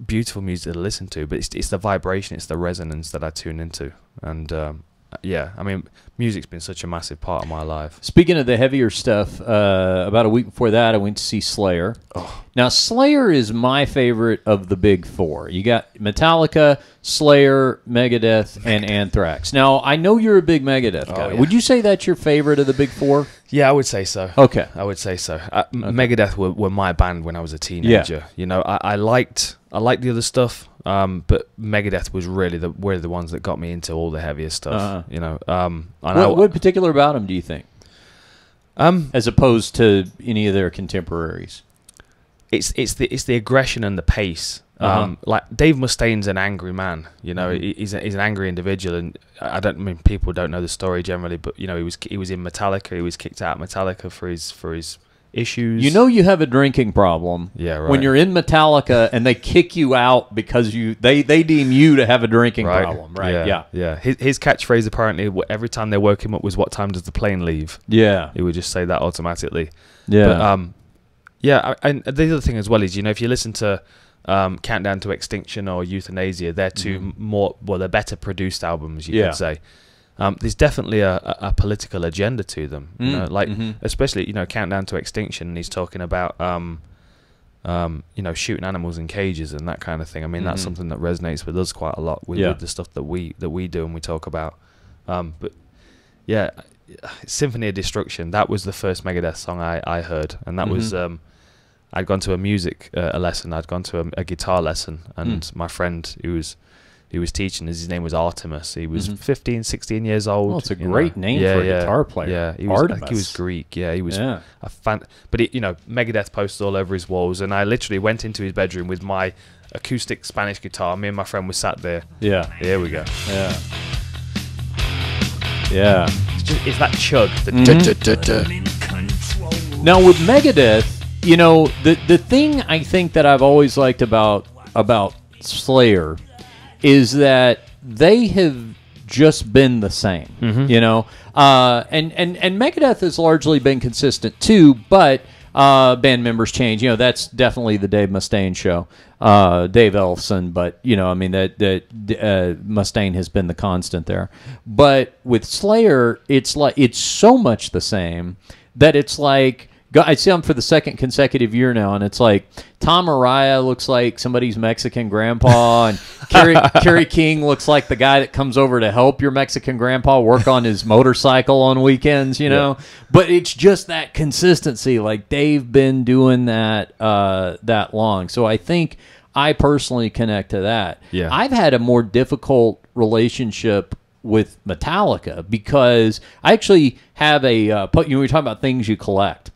beautiful music to listen to, but it's the vibration, it's the resonance that I tune into. And yeah, I mean, music's been such a massive part of my life. Speaking of the heavier stuff, about a week before that, I went to see Slayer. Now, Slayer is my favorite of the big four. You got Metallica, Slayer, Megadeth, and Anthrax. Now, I know you're a big Megadeth guy. Would you say that's your favorite of the big four? Yeah, I would say so. Okay. I would say so. Megadeth were my band when I was a teenager. Yeah. You know, I liked the other stuff, but Megadeth was really were the ones that got me into all the heavier stuff. You know, what particular about them do you think? As opposed to any of their contemporaries, it's the aggression and the pace. Like, Dave Mustaine's an angry man. You know, he's an angry individual, and I mean people don't know the story generally, but you know, he was in Metallica. He was kicked out of Metallica for his issues. You know, you have a drinking problem. Yeah, right. When you're in Metallica and they kick you out because they deem you to have a drinking problem, right? Yeah. His catchphrase apparently every time they woke him up was, "What time does the plane leave?" Yeah, he would just say that automatically. Yeah, but, yeah. And the other thing as well is, you know, if you listen to Countdown to Extinction or Euthanasia, they're they're better produced albums, you could say. There's definitely a political agenda to them, you know, like especially, you know, Countdown to Extinction. He's talking about you know, shooting animals in cages and that kind of thing. I mean, that's something that resonates with us quite a lot with the stuff that we do and we talk about. But yeah, Symphony of Destruction, that was the first Megadeth song I heard, and that was I'd gone to a music lesson. I'd gone to a guitar lesson, and my friend who was teaching, his name was Artemis. He was 15, 16 years old. Well, it's a great name for a guitar player. Yeah, I think he was Greek. Yeah, he was a fan. But you know, Megadeth posters all over his walls, and I literally went into his bedroom with my acoustic Spanish guitar. Me and my friend were sat there. Yeah, here we go. Yeah, yeah. It's that chug. Now with Megadeth, you know, the thing I think that I've always liked about Slayer is that they have just been the same, you know, and Megadeth has largely been consistent too, but band members change. You know, that's definitely the Dave Mustaine show, Dave Ellefson, but you know, I mean that Mustaine has been the constant there. But with Slayer, it's so much the same that it's like, I see them for the second consecutive year now, and it's like Tom Araya looks like somebody's Mexican grandpa, and Kerry King looks like the guy that comes over to help your Mexican grandpa work on his motorcycle on weekends, you know? Yeah. But it's just that consistency. Like, they've been doing that that long. So I think I personally connect to that. Yeah. I've had a more difficult relationship with Metallica because I actually have we were talking about things you collect.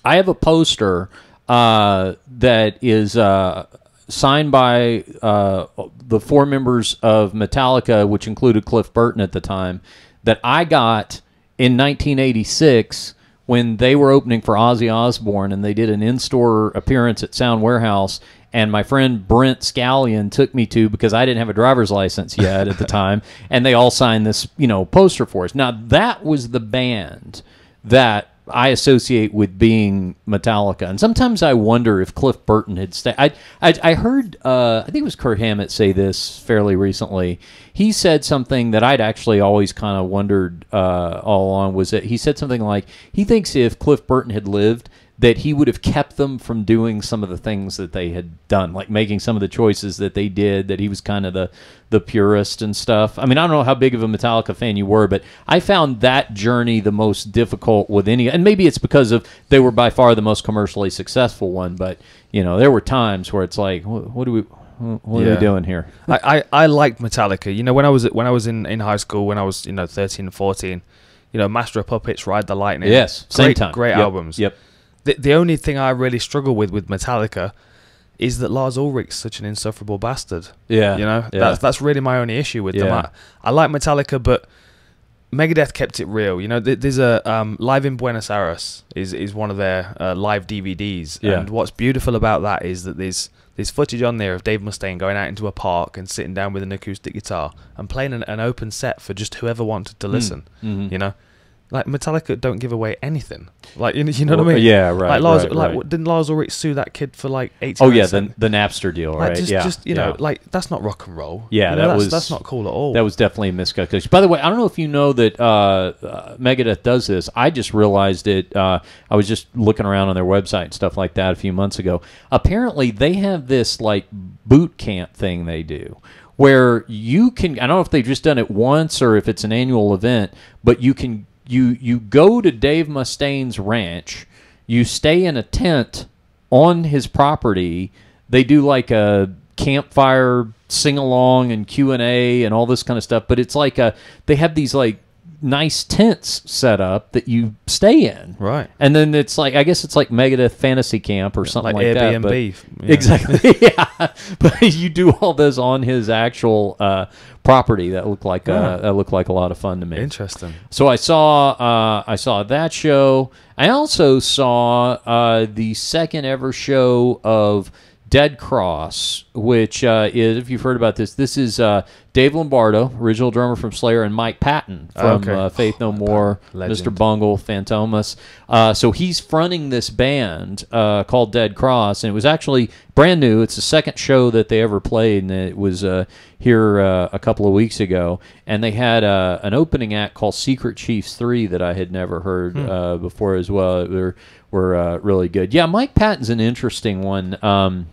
I have a poster that is signed by the four members of Metallica, which included Cliff Burton at the time, that I got in 1986 when they were opening for Ozzy Osbourne, and they did an in-store appearance at Sound Warehouse, and my friend Brent Scallion took me to, because I didn't have a driver's license yet at the time, and they all signed this, poster for us. Now, that was the band that I associate with being Metallica, and sometimes I wonder if Cliff Burton had stayed. I heard, I think it was Kirk Hammett say this fairly recently. He said something that I'd actually always kind of wondered all along, was that he said something like, he thinks if Cliff Burton had lived, that he would have kept them from doing some of the things that they had done, like making some of the choices that they did, that he was kind of the purist and stuff. I mean, I don't know how big of a Metallica fan you were, but I found that journey the most difficult with any, and maybe it's because of they were by far the most commercially successful one, but, there were times where it's like, what are we doing here? I liked Metallica. When I was in high school, when I was 13 and 14, Master of Puppets, Ride the Lightning. Yes, same time. Great albums. Yep. The only thing I really struggle with Metallica is that Lars Ulrich's such an insufferable bastard. Yeah. That's really my only issue with them. I like Metallica, but Megadeth kept it real. There's a Live in Buenos Aires is one of their live DVDs, and what's beautiful about that is that there's footage on there of Dave Mustaine going out into a park and sitting down with an acoustic guitar and playing an open set for just whoever wanted to listen. Mm-hmm. Like, Metallica don't give away anything. Like, you know what I mean? Yeah, right. Didn't Lars Ulrich sue that kid for like 18? Oh yeah, the Napster deal, right? Like, that's not rock and roll. Yeah, that's not cool at all. That was definitely a miscalculation. By the way, I don't know if you know that Megadeth does this. I just realized it. I was just looking around on their website and stuff like that a few months ago. Apparently, they have this like boot camp thing they do, where you can. I don't know if they've just done it once or if it's an annual event, but you can. You go to Dave Mustaine's ranch, you stay in a tent on his property, they do like a campfire sing-along and Q&A and all this kind of stuff, but it's like they have these like nice tents set up that you stay in. Right. And then it's like, I guess it's like Megadeth Fantasy Camp or something like that. Airbnb. But exactly. Yeah. But you do all this on his actual property. That looked like a lot of fun to me. Interesting. So I saw that show. I also saw the second ever show of Dead Cross, which is, if you've heard about this is Dave Lombardo, original drummer from Slayer, and Mike Patton from Faith No More, Mr. Bungle, Fantomas. So he's fronting this band called Dead Cross, and it was actually brand new. It's the second show that they ever played, and it was here a couple of weeks ago. And they had an opening act called Secret Chiefs 3 that I had never heard before as well. Were really good. Yeah, Mike Patton's an interesting one.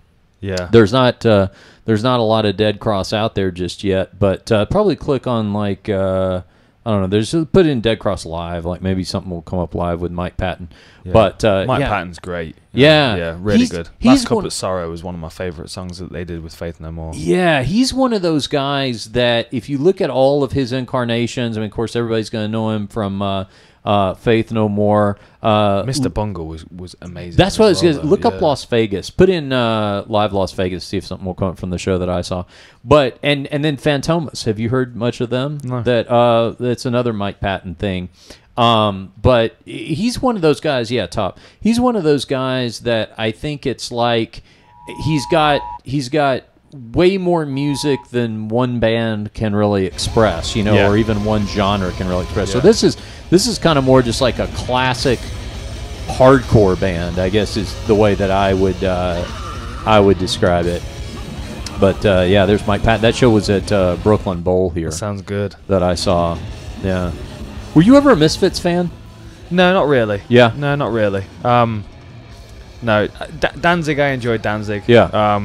Yeah, there's not a lot of Dead Cross out there just yet, but probably click on like I don't know. There's put in Dead Cross Live, like maybe something will come up live with Mike Patton. Yeah. But Mike Patton's great. Yeah, really good. Last Cup of Sorrow was one of my favorite songs that they did with Faith No More. Yeah, he's one of those guys that if you look at all of his incarnations, I mean, of course, everybody's going to know him from Faith No More. Mr. Bungle was amazing. That's what I was going to look up. Las Vegas. Put in live Las Vegas. See if something will come up from the show that I saw. But and then Fantomas. Have you heard much of them? No. That's another Mike Patton thing. But he's one of those guys. Yeah, top. He's one of those guys that I think it's like he's got way more music than one band can really express, or even one genre can really express. Yeah. So this is kind of more just like a classic hardcore band, I guess is the way that I would describe it. But yeah, there's Mike Patton. That show was at Brooklyn Bowl here. That sounds good. That I saw. Yeah. Were you ever a Misfits fan? No, not really. Yeah. No, not really. No, Danzig. I enjoyed Danzig. Yeah.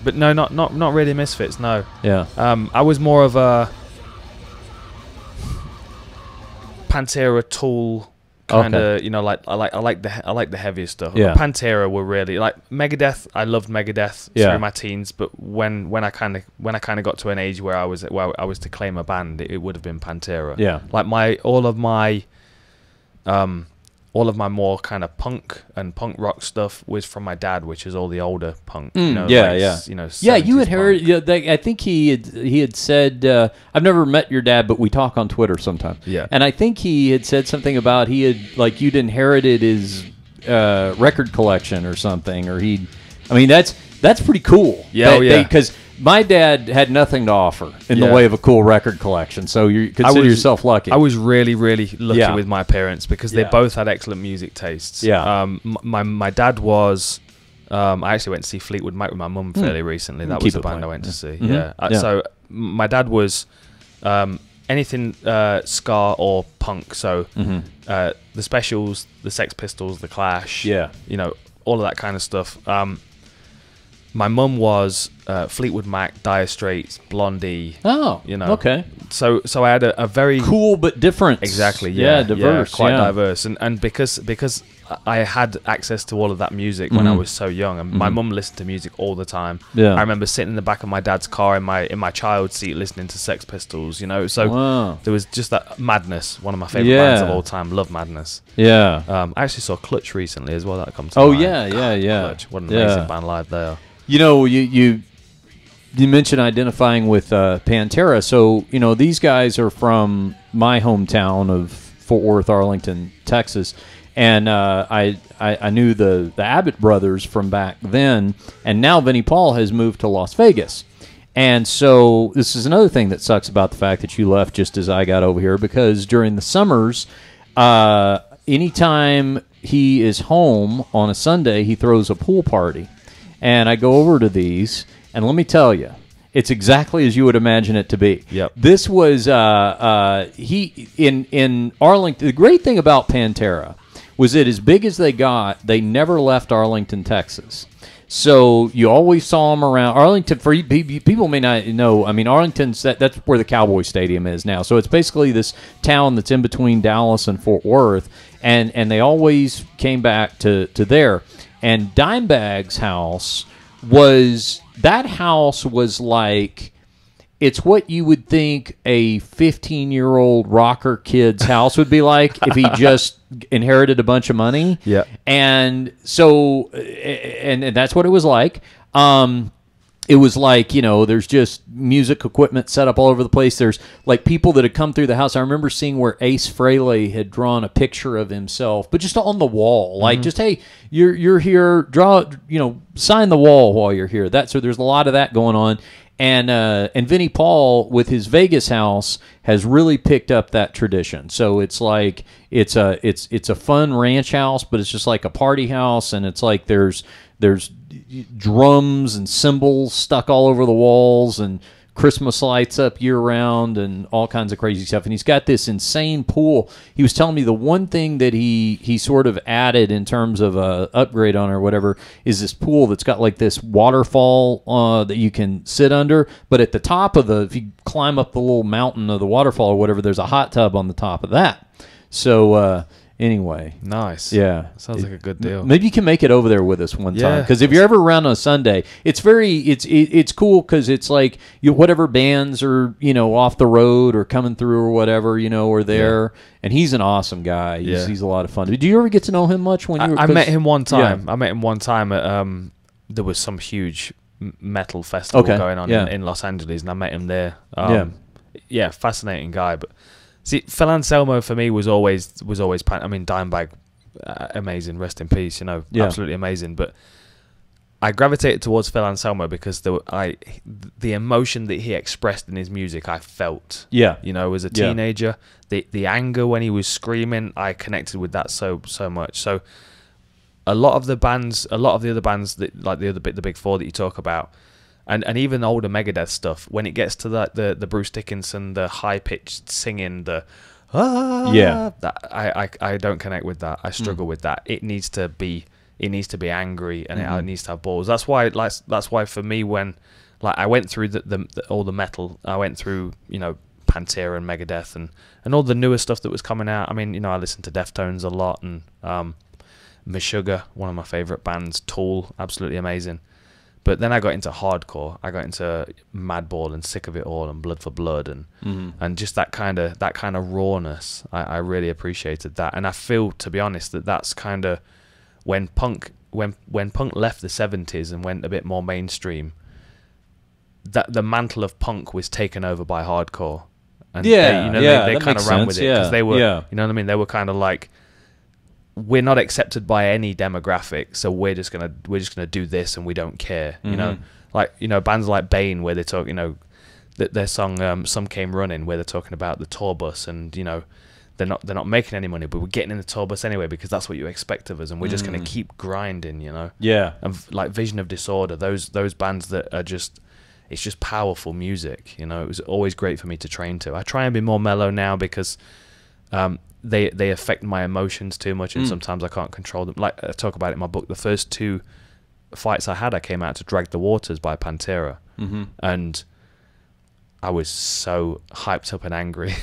But no, not really Misfits. No. Yeah. I was more of a Pantera, Tool kind of. Like I like the heavier stuff. Yeah. Pantera were really like Megadeth. I loved Megadeth Yeah. through my teens, but when I kind of got to an age where I was to claim a band, it would have been Pantera. Yeah. Like all of my all of my more kind of punk and punk rock stuff was from my dad, which is all the older punk. You know, you inherited. Yeah, I think he had said. I've never met your dad, but we talk on Twitter sometimes. Yeah, and I think he had said something about you'd inherited his record collection or something, or that's pretty cool. Yeah, because my dad had nothing to offer in the way of a cool record collection, so you consider yourself lucky. I was really, really lucky with my parents because they both had excellent music tastes. Yeah. My dad was. I actually went to see Fleetwood Mac with my mum fairly recently. That was the band I went to see. So my dad was anything ska or punk. So the Specials, the Sex Pistols, the Clash. Yeah. You know, all of that kind of stuff. My mum was Fleetwood Mac, Dire Straits, Blondie. Oh, you know. Okay. So I had a very cool but different. Exactly. Diverse. Quite diverse, and because I had access to all of that music when I was so young, and my mum listened to music all the time. Yeah. I remember sitting in the back of my dad's car in my child seat listening to Sex Pistols. You know, so there was just that Madness, one of my favorite bands of all time. Love Madness. Yeah. I actually saw Clutch recently as well. That comes to mind. Yeah. Clutch, what an amazing band live they are. You know, you mentioned identifying with Pantera. So, you know, these guys are from my hometown of Fort Worth, Arlington, Texas. And I knew the Abbott brothers from back then. And now Vinnie Paul has moved to Las Vegas. And so this is another thing that sucks about the fact that you left just as I got over here. Because during the summers, anytime he is home on a Sunday, he throws a pool party. And I go over to these, and let me tell you, it's exactly as you would imagine it to be. Yep. This was he in Arlington. The great thing about Pantera was that as big as they got, they never left Arlington, Texas. So you always saw them around Arlington. For people may not know, I mean, Arlington's that's where the Cowboy Stadium is now. So it's basically this town that's in between Dallas and Fort Worth, and they always came back to there. And Dimebag's house was like, it's what you would think a 15-year-old rocker kid's house would be like if he just inherited a bunch of money. Yeah. And so, and that's what it was like. It was like, you know, there's just music equipment set up all over the place. There's like people that had come through the house. I remember seeing where Ace Frehley had drawn a picture of himself, but just on the wall. Like, just, hey, you're here, draw, you know, sign the wall while you're here. So there's a lot of that going on. And Vinnie Paul, with his Vegas house, has really picked up that tradition. So it's like it's a fun ranch house, but it's just like a party house, and it's like there's drums and cymbals stuck all over the walls, and Christmas lights up year round, and all kinds of crazy stuff. And he's got this insane pool. He was telling me the one thing that he sort of added in terms of a upgrade on or whatever is this pool that's got like this waterfall that you can sit under. But at the top of if you climb up the little mountain of the waterfall or whatever, there's a hot tub on the top of that. So anyway, nice. Yeah, sounds like a good deal. Maybe you can make it over there with us one time, because if you're ever around on a Sunday, it's cool because it's like whatever bands are, you know, off the road or coming through or whatever, you know, are there. And he's an awesome guy. He's a lot of fun. Did you ever get to know him much when you were? I met him one time. I met him one time at there was some huge metal festival going on in Los Angeles, and I met him there. Fascinating guy, but. See, Phil Anselmo for me was always I mean, Dimebag, amazing, rest in peace, you know, absolutely amazing. But I gravitated towards Phil Anselmo because the emotion that he expressed in his music, I felt. Yeah, you know, as a teenager, the anger when he was screaming, I connected with that so much. So a lot of the other bands that like the big four that you talk about. And even older Megadeth stuff, when it gets to the Bruce Dickinson, the high pitched singing, that I don't connect with that. I struggle with that. It needs to be angry, and it needs to have balls. That's why for me, when I went through all the metal, I went through, you know, Pantera and Megadeth and all the newer stuff that was coming out. I mean, you know, I listened to Deftones a lot, and Meshuggah, one of my favorite bands, Tool, absolutely amazing. But then I got into hardcore. I got into Madball and Sick of It All and Blood for Blood and just that kind of rawness. I really appreciated that, and I feel, to be honest, that's kind of when punk left the 70s and went a bit more mainstream. That the mantle of punk was taken over by hardcore, and they kind of ran with it because they were, you know what I mean. They were kind of like, we're not accepted by any demographic, so we're just gonna do this, and we don't care. You know, like bands like Bane, where they talk, their song "Some Came Running," where they're talking about the tour bus, and they're not making any money, but we're getting in the tour bus anyway because that's what you expect of us, and we're just gonna keep grinding. And like Vision of Disorder, those bands that are just, it's just powerful music. It was always great for me to train to. I try and be more mellow now because they affect my emotions too much, and sometimes I can't control them. Like I talk about it in my book, the first 2 fights I came out to Drag the Waters by Pantera, and I was so hyped up and angry.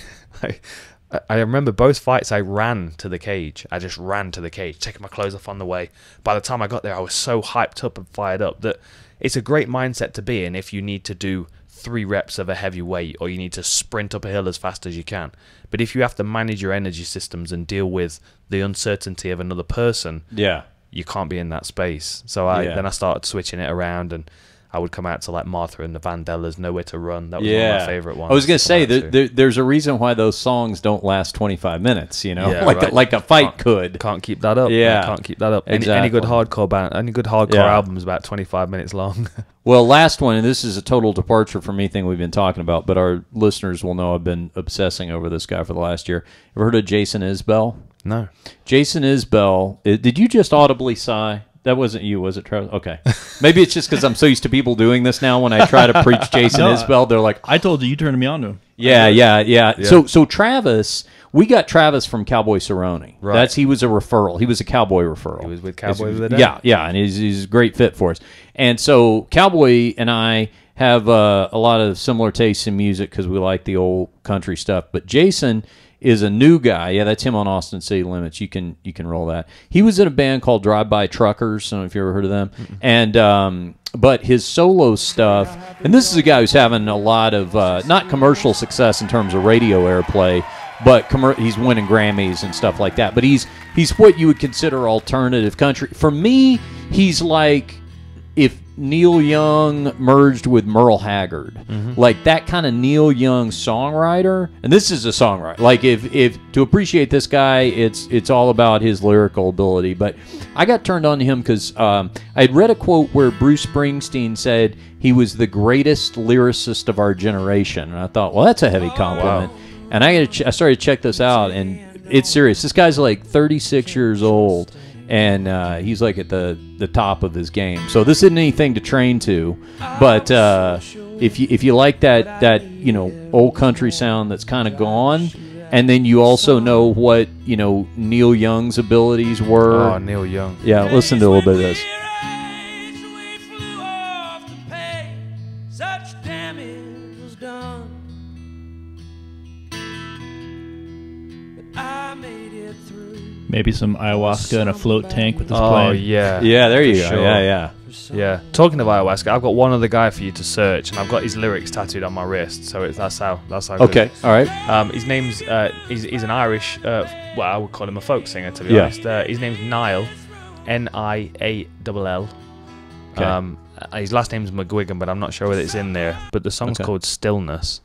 I remember both fights I ran to the cage. I just ran to the cage, taking my clothes off on the way. By the time I got there, I was so hyped up and fired up that it's a great mindset to be in if you need to do 3 reps of a heavy weight, or you need to sprint up a hill as fast as you can. But if you have to manage your energy systems and deal with the uncertainty of another person, you can't be in that space. So then I started switching it around, and I would come out to like Martha and the Vandellas, Nowhere to Run. That was one of my favorite ones. I was going to say, there's a reason why those songs don't last 25 minutes, like a fight could. Can't keep that up. Can't keep that up. Exactly. Any good hardcore band, any good hardcore album is about 25 minutes long. Well, last one, and this is a total departure from anything we've been talking about, but our listeners will know I've been obsessing over this guy for the last year. Ever heard of Jason Isbell? No. Jason Isbell, did you just audibly sigh? That wasn't you, was it, Travis? Okay. Maybe it's just because I'm so used to people doing this now. When I try to preach Jason Isbell, they're like... I told you turned me on to him. Yeah. So Travis... We got Travis from Cowboy Cerrone. Right. He was a referral. He was a Cowboy referral. He was with Cowboy the other day. Yeah, and he's a great fit for us. And so Cowboy and I have a lot of similar tastes in music because we like the old country stuff. But Jason is a new guy. Yeah, that's him on Austin City Limits. You can roll that. He was in a band called Drive By Truckers. I don't know if you ever heard of them. And but his solo stuff, and this is a guy who's having a lot of not commercial success in terms of radio airplay, but he's winning Grammys and stuff like that. But he's what you would consider alternative country. For me, he's like if Neil Young merged with Merle Haggard, like that kind of Neil Young songwriter. And this is a songwriter. Like if to appreciate this guy, it's all about his lyrical ability. But I got turned on to him because I had read a quote where Bruce Springsteen said he was the greatest lyricist of our generation, and I thought, well, that's a heavy compliment. Wow. And I started to check this out, and it's serious. This guy's like 36 years old, and he's like at the top of his game. So this isn't anything to train to, but if you like that old country sound that's kind of gone, and then you also know what Neil Young's abilities were. Oh, Neil Young. Yeah, listen to a little bit of this. Maybe some ayahuasca in a float tank with this plan. Oh, yeah. Yeah, there you go. Sure. Yeah. Talking of ayahuasca, I've got one other guy for you to search, and I've got his lyrics tattooed on my wrist, so that's how good. Okay, all right. His name's, he's an Irish, well, I would call him a folk singer, to be honest. His name's Niall, Niall. Okay. His last name's McGuigan, but I'm not sure whether it's in there. But the song's called Stillness.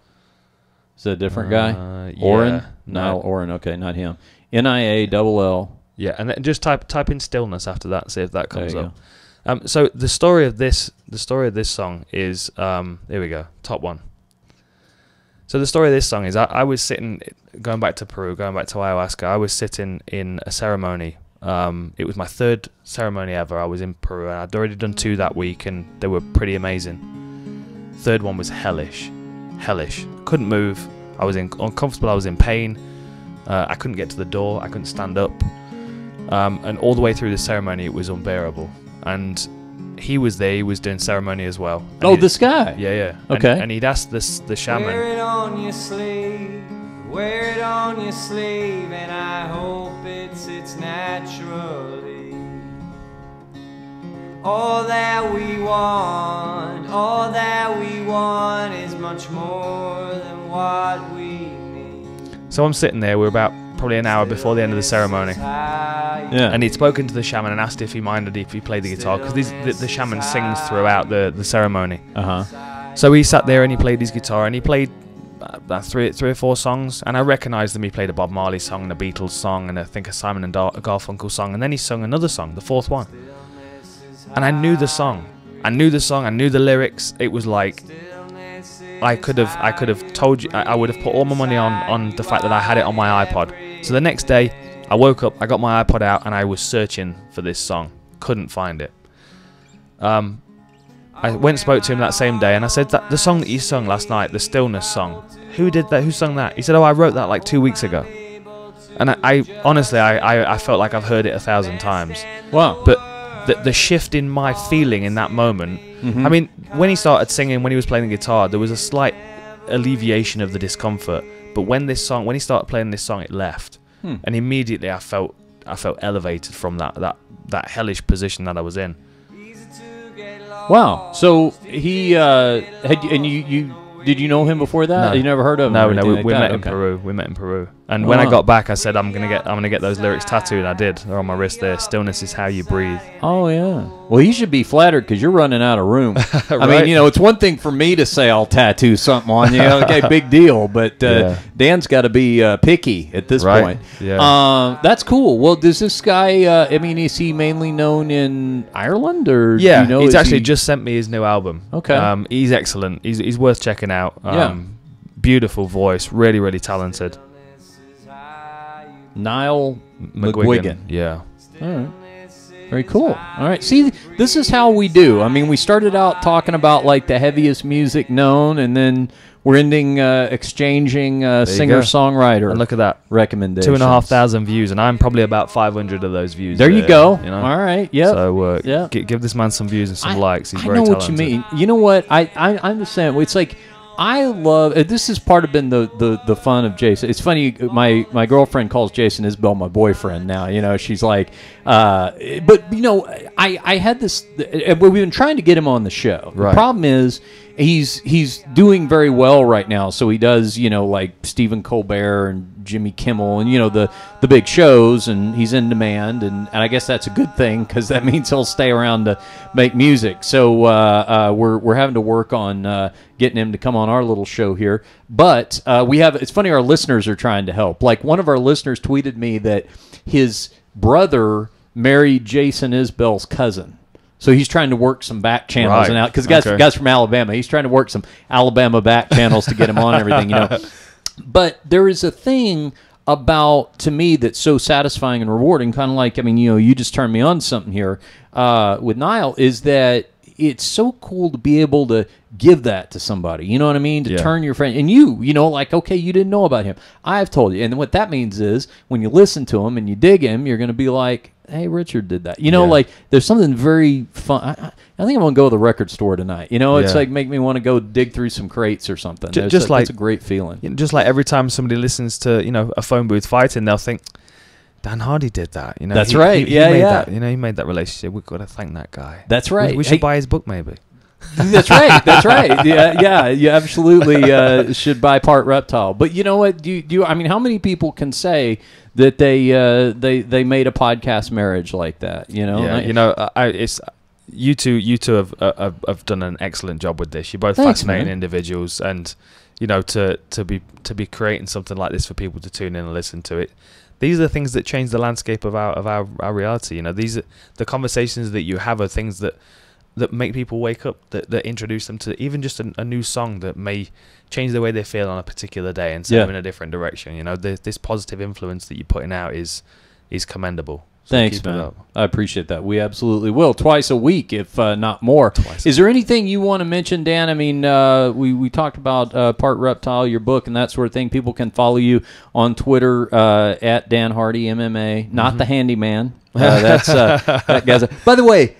Is that a different guy? Oren? Niall Oren, okay, not him. Niall. Yeah, and then just type in Stillness after that, see if that comes up. So the story of this song is here we go, top one. So the story of this song is I was sitting, going back to Peru, going back to ayahuasca. I was sitting in a ceremony. It was my 3rd ceremony ever. I was in Peru, and I'd already done 2 that week, and they were pretty amazing. 3rd one was hellish. Couldn't move. I was uncomfortable. I was in pain. I couldn't get to the door. I couldn't stand up. And all the way through the ceremony, it was unbearable. And he was there. He was doing ceremony as well. And this guy? Yeah. Okay. And he'd asked the shaman. Wear it on your sleeve. Wear it on your sleeve. And I hope it sits naturally. all that we want is much more than what we need. So I'm sitting there, we're about probably an hour before the end of the ceremony. Yeah. And he'd spoken to the shaman and asked if he minded if he played the guitar, because the shaman sings throughout the ceremony. So he sat there and he played his guitar, and he played three or four songs, and I recognised them. He played a Bob Marley song and a Beatles song and I think a Simon and Garfunkel song, and then he sung another song, the fourth one. And I knew the song. I knew the lyrics. It was like I could have told you, I would have put all my money on the fact that I had it on my iPod. So the next day, I woke up, I got my iPod out, and I was searching for this song. Couldn't find it. I went and spoke to him that same day, and I said, that the song that you sung last night, the Stillness song, who did that? Who sung that? He said, oh, I wrote that like 2 weeks ago. And I honestly, I felt like I've heard it 1,000 times. Wow. But the shift in my feeling in that moment, I mean, when he started singing, when he was playing the guitar, there was a slight alleviation of the discomfort. But when he started playing this song, it left. And immediately I felt elevated from that hellish position that I was in. Wow. So he did you know him before that? No. You never heard of him? No, like we met that? in Peru. We met in Peru. And when I got back, I said I'm gonna get those lyrics tattooed. And I did. They're on my wrist there. Stillness is how you breathe. Oh yeah. Well, he should be flattered because you're running out of room. Right? I mean, it's one thing for me to say I'll tattoo something on you. Okay, big deal. But Dan's got to be picky at this point. Yeah. That's cool. Well, does this guy? I mean, is he mainly known in Ireland or? Yeah. Do you know, he's actually just sent me his new album. Okay. He's excellent. He's worth checking out. Beautiful voice. Really, really talented. Niall McGuigan. Yeah. All right. Very cool. All right. See, this is how we do. I mean, we started out talking about like the heaviest music known, and then we're ending exchanging singer-songwriter. And look at that. Recommendations. 2,500 views, and I'm probably about 500 of those views. There you go. You know? All right. Yeah. So give this man some views and some likes. He's very talented. I know talented. what you mean. You know what? I'm the same. It's like I love. This is part of the fun of Jason. It's funny. My girlfriend calls Jason Isbell my boyfriend now. She's like, but I had this. We've been trying to get him on the show. Right. The problem is he's doing very well right now. So he does like Stephen Colbert and Jimmy Kimmel and the big shows, and he's in demand, and I guess that's a good thing because that means he'll stay around to make music. So we're having to work on getting him to come on our little show here. But it's funny, our listeners are trying to help. Like one of our listeners tweeted me that his brother married Jason Isbell's cousin. So he's trying to work some back channels and out because guys from Alabama. He's trying to work some Alabama back channels to get him on and everything. But there is a thing about, to me, that's so satisfying and rewarding. Kind of like, you just turned me on to something here with Niall. Is that it's so cool to be able to give that to somebody. You know what I mean? To turn your friend. And okay, you didn't know about him. I've told you. And what that means is when you listen to him and you dig him, you're going to be like, hey, Richard did that. Like there's something very fun. I think I'm going to go to the record store tonight. It's like make me want to go dig through some crates or something. It's a great feeling. Just like every time somebody listens to, a phone booth fighting, they'll think, Dan Hardy did that. That's right. He made that. He made that relationship. We've got to thank that guy. That's right. We should buy his book maybe. That's right. That's right. Yeah. You absolutely should buy Part Reptile. But you know what? How many people can say that they made a podcast marriage like that? It's you two have done an excellent job with this. You're both fascinating individuals, and to be creating something like this for people to tune in and listen to it. These are the things that change the landscape of our reality. These are the conversations that you have are things that make people wake up, that introduce them to even just a new song that may change the way they feel on a particular day and send them in a different direction. This positive influence that you're putting out is commendable. So thanks, man. I appreciate that. We absolutely will. Twice a week, if not more. Is there anything you want to mention, Dan? I mean, we talked about Part Reptile, your book, and that sort of thing. People can follow you on Twitter at Dan Hardy MMA, not the handyman. That's that guy's. By the way,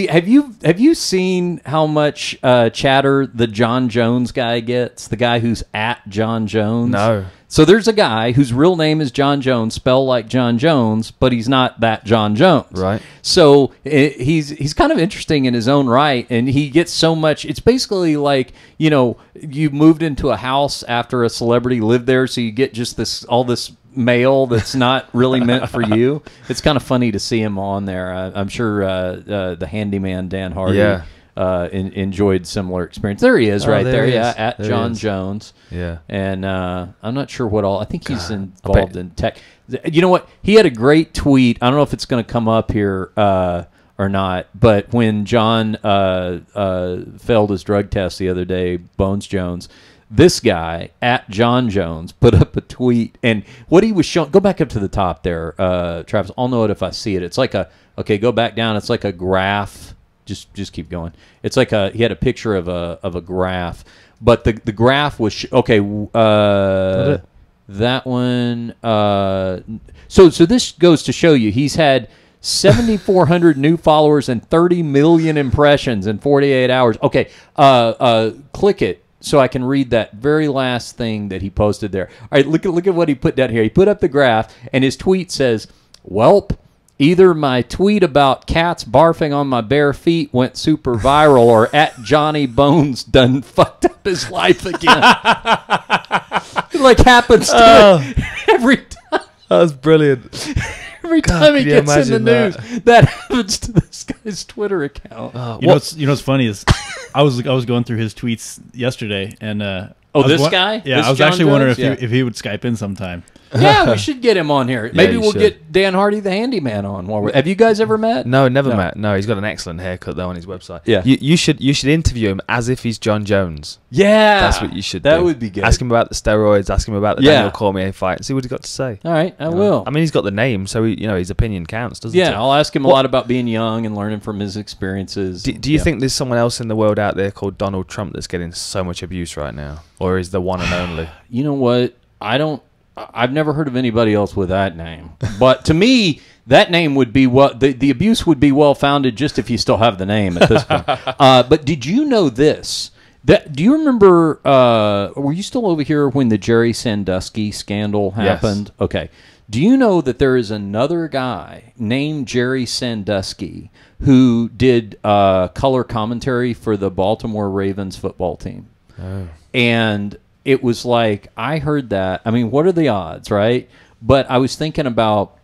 have you seen how much chatter the John Jones guy gets? The guy who's at John Jones. No. So there's a guy whose real name is John Jones, spelled like John Jones, but he's not that John Jones. Right. So he's kind of interesting in his own right, and he gets so much. It's basically like, you know, you moved into a house after a celebrity lived there, so you get just all this mail that's not really meant for you. It's kind of funny to see him on there. I'm sure the handyman Dan Hardy enjoyed similar experience. There he is, right there. Yeah, at there John Jones. Yeah. And I'm not sure what all. I think he's involved in tech. You know what? He had a great tweet. I don't know if it's going to come up here or not, but when John failed his drug test the other day, Bones Jones, this guy at John Jones put up a tweet, and what he was showing. Go back up to the top there, Travis. I'll know it if I see it. It's like go back down. It's like a graph. Just keep going. It's like he had a picture of a graph, but the graph was that one. So this goes to show you he's had 7,400 new followers and 30 million impressions in 48 hours. Okay, click it so I can read that very last thing that he posted there. All right, look at what he put down here. He put up the graph, and his tweet says, "Welp. Either my tweet about cats barfing on my bare feet went super viral, or at Johnny Bones done fucked up his life again." It like happens to every time. That was brilliant. Every time he gets in the news, that happens to this guy's Twitter account. You know what's funny is I was going through his tweets yesterday, and this guy? Yeah, this I was John actually wondering Jones? if he would Skype in sometime. Yeah, we should get him on here. Maybe we'll get Dan Hardy, the handyman, on. Have you guys ever met? No, never met. No, he's got an excellent haircut though on his website. Yeah, you should interview him as if he's John Jones. Yeah, that's what you should do. That would be good. Ask him about the steroids. Ask him about the Daniel Cormier fight. And see what he's got to say. All right, I will. I mean, he's got the name, so his opinion counts, doesn't it? Yeah, I'll ask him a lot about being young and learning from his experiences. Do you think there's someone else in the world out there called Donald Trump that's getting so much abuse right now, or is the one and only? You know what? I've never heard of anybody else with that name. But to me, that name would be the abuse would be well founded just if you still have the name at this point. But did you know this? Do you remember? Were you still over here when the Jerry Sandusky scandal happened? Yes. Okay. Do you know that there is another guy named Jerry Sandusky who did color commentary for the Baltimore Ravens football team? Oh. And it was like, I heard that. I mean, what are the odds, right? But I was thinking about,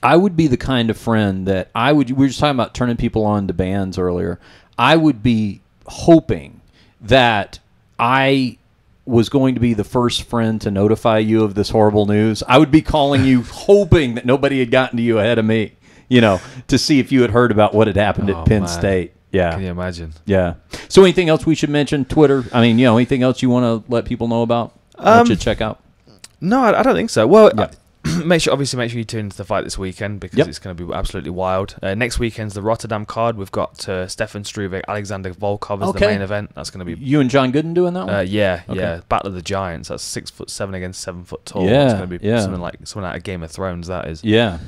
I would be the kind of friend that we were just talking about turning people on to bands earlier. I would be hoping that I was going to be the first friend to notify you of this horrible news. I would be calling you hoping that nobody had gotten to you ahead of me, to see if you had heard about what had happened at Penn State. Yeah. Can you imagine? Yeah. So anything else we should mention? Twitter? I mean, anything else you want to let people know about? That you check out? No, I don't think so. Well, make sure you tune into the fight this weekend because it's going to be absolutely wild. Next weekend's the Rotterdam card. We've got Stefan Struve, Alexander Volkov as the main event. That's going to be you and John Gooden doing that one. Yeah. Battle of the Giants. That's 6'7" against 7 foot tall. Yeah, it's going to be something out of Game of Thrones. That is. Yeah.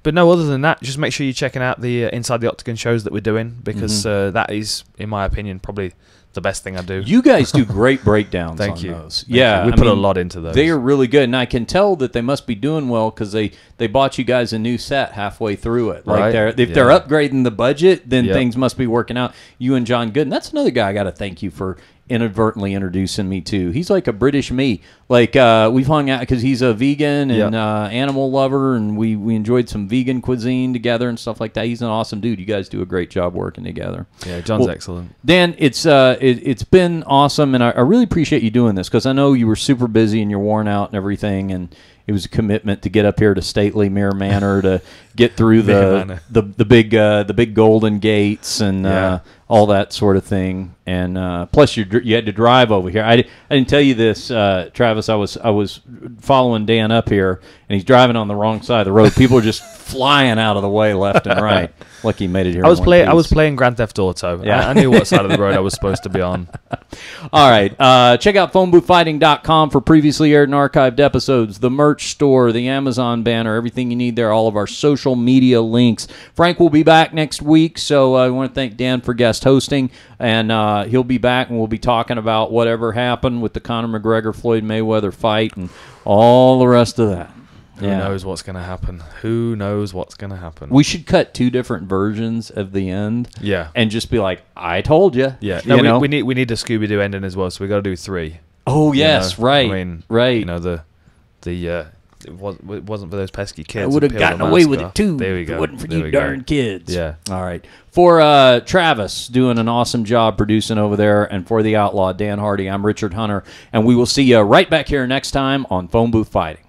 But no, other than that, just make sure you're checking out the Inside the Octagon shows that we're doing because that is, in my opinion, probably the best thing I do. You guys do great breakdowns on those. Yeah, we put a lot into those. They are really good, and I can tell that they must be doing well because they bought you guys a new set halfway through it. Like they're upgrading the budget, then things must be working out. You and John Gooden, that's another guy I got to thank you for inadvertently introducing me to. He's like a British me. Like we've hung out because he's a vegan and animal lover, and we enjoyed some vegan cuisine together and stuff like that. He's an awesome dude. You guys do a great job working together. Yeah, John's excellent. Dan, it's been awesome, and I really appreciate you doing this because I know you were super busy and you're worn out and everything, and it was a commitment to get up here to stately Mirror Manor to get through the big golden gates and all that sort of thing. And plus you had to drive over here. I didn't tell you this, Travis. I was following Dan up here, and he's driving on the wrong side of the road. People are just flying out of the way left and right. Lucky he made it here. I was playing Grand Theft Auto. Yeah. I knew what side of the road I was supposed to be on. All right. Check out phoneboothfighting.com for previously aired and archived episodes, the merch, merch store, the Amazon banner, everything you need there, all of our social media links. Frank will be back next week, so I want to thank Dan for guest hosting, and he'll be back, and we'll be talking about whatever happened with the Conor McGregor-Floyd Mayweather fight and all the rest of that. Who knows what's going to happen? Who knows what's going to happen? We should cut 2 different versions of the end. Yeah. And just be like, I told you. Yeah. You know? We need a Scooby-Doo ending as well, so we got to do 3. Oh, yes, right. I mean, right. You know, it wasn't for those pesky kids. I would have gotten away with it, too. There we go. If it wasn't for you darn kids. Yeah. All right. For Travis, doing an awesome job producing over there, and for the Outlaw, Dan Hardy, I'm Richard Hunter, and we will see you right back here next time on Phone Booth Fighting.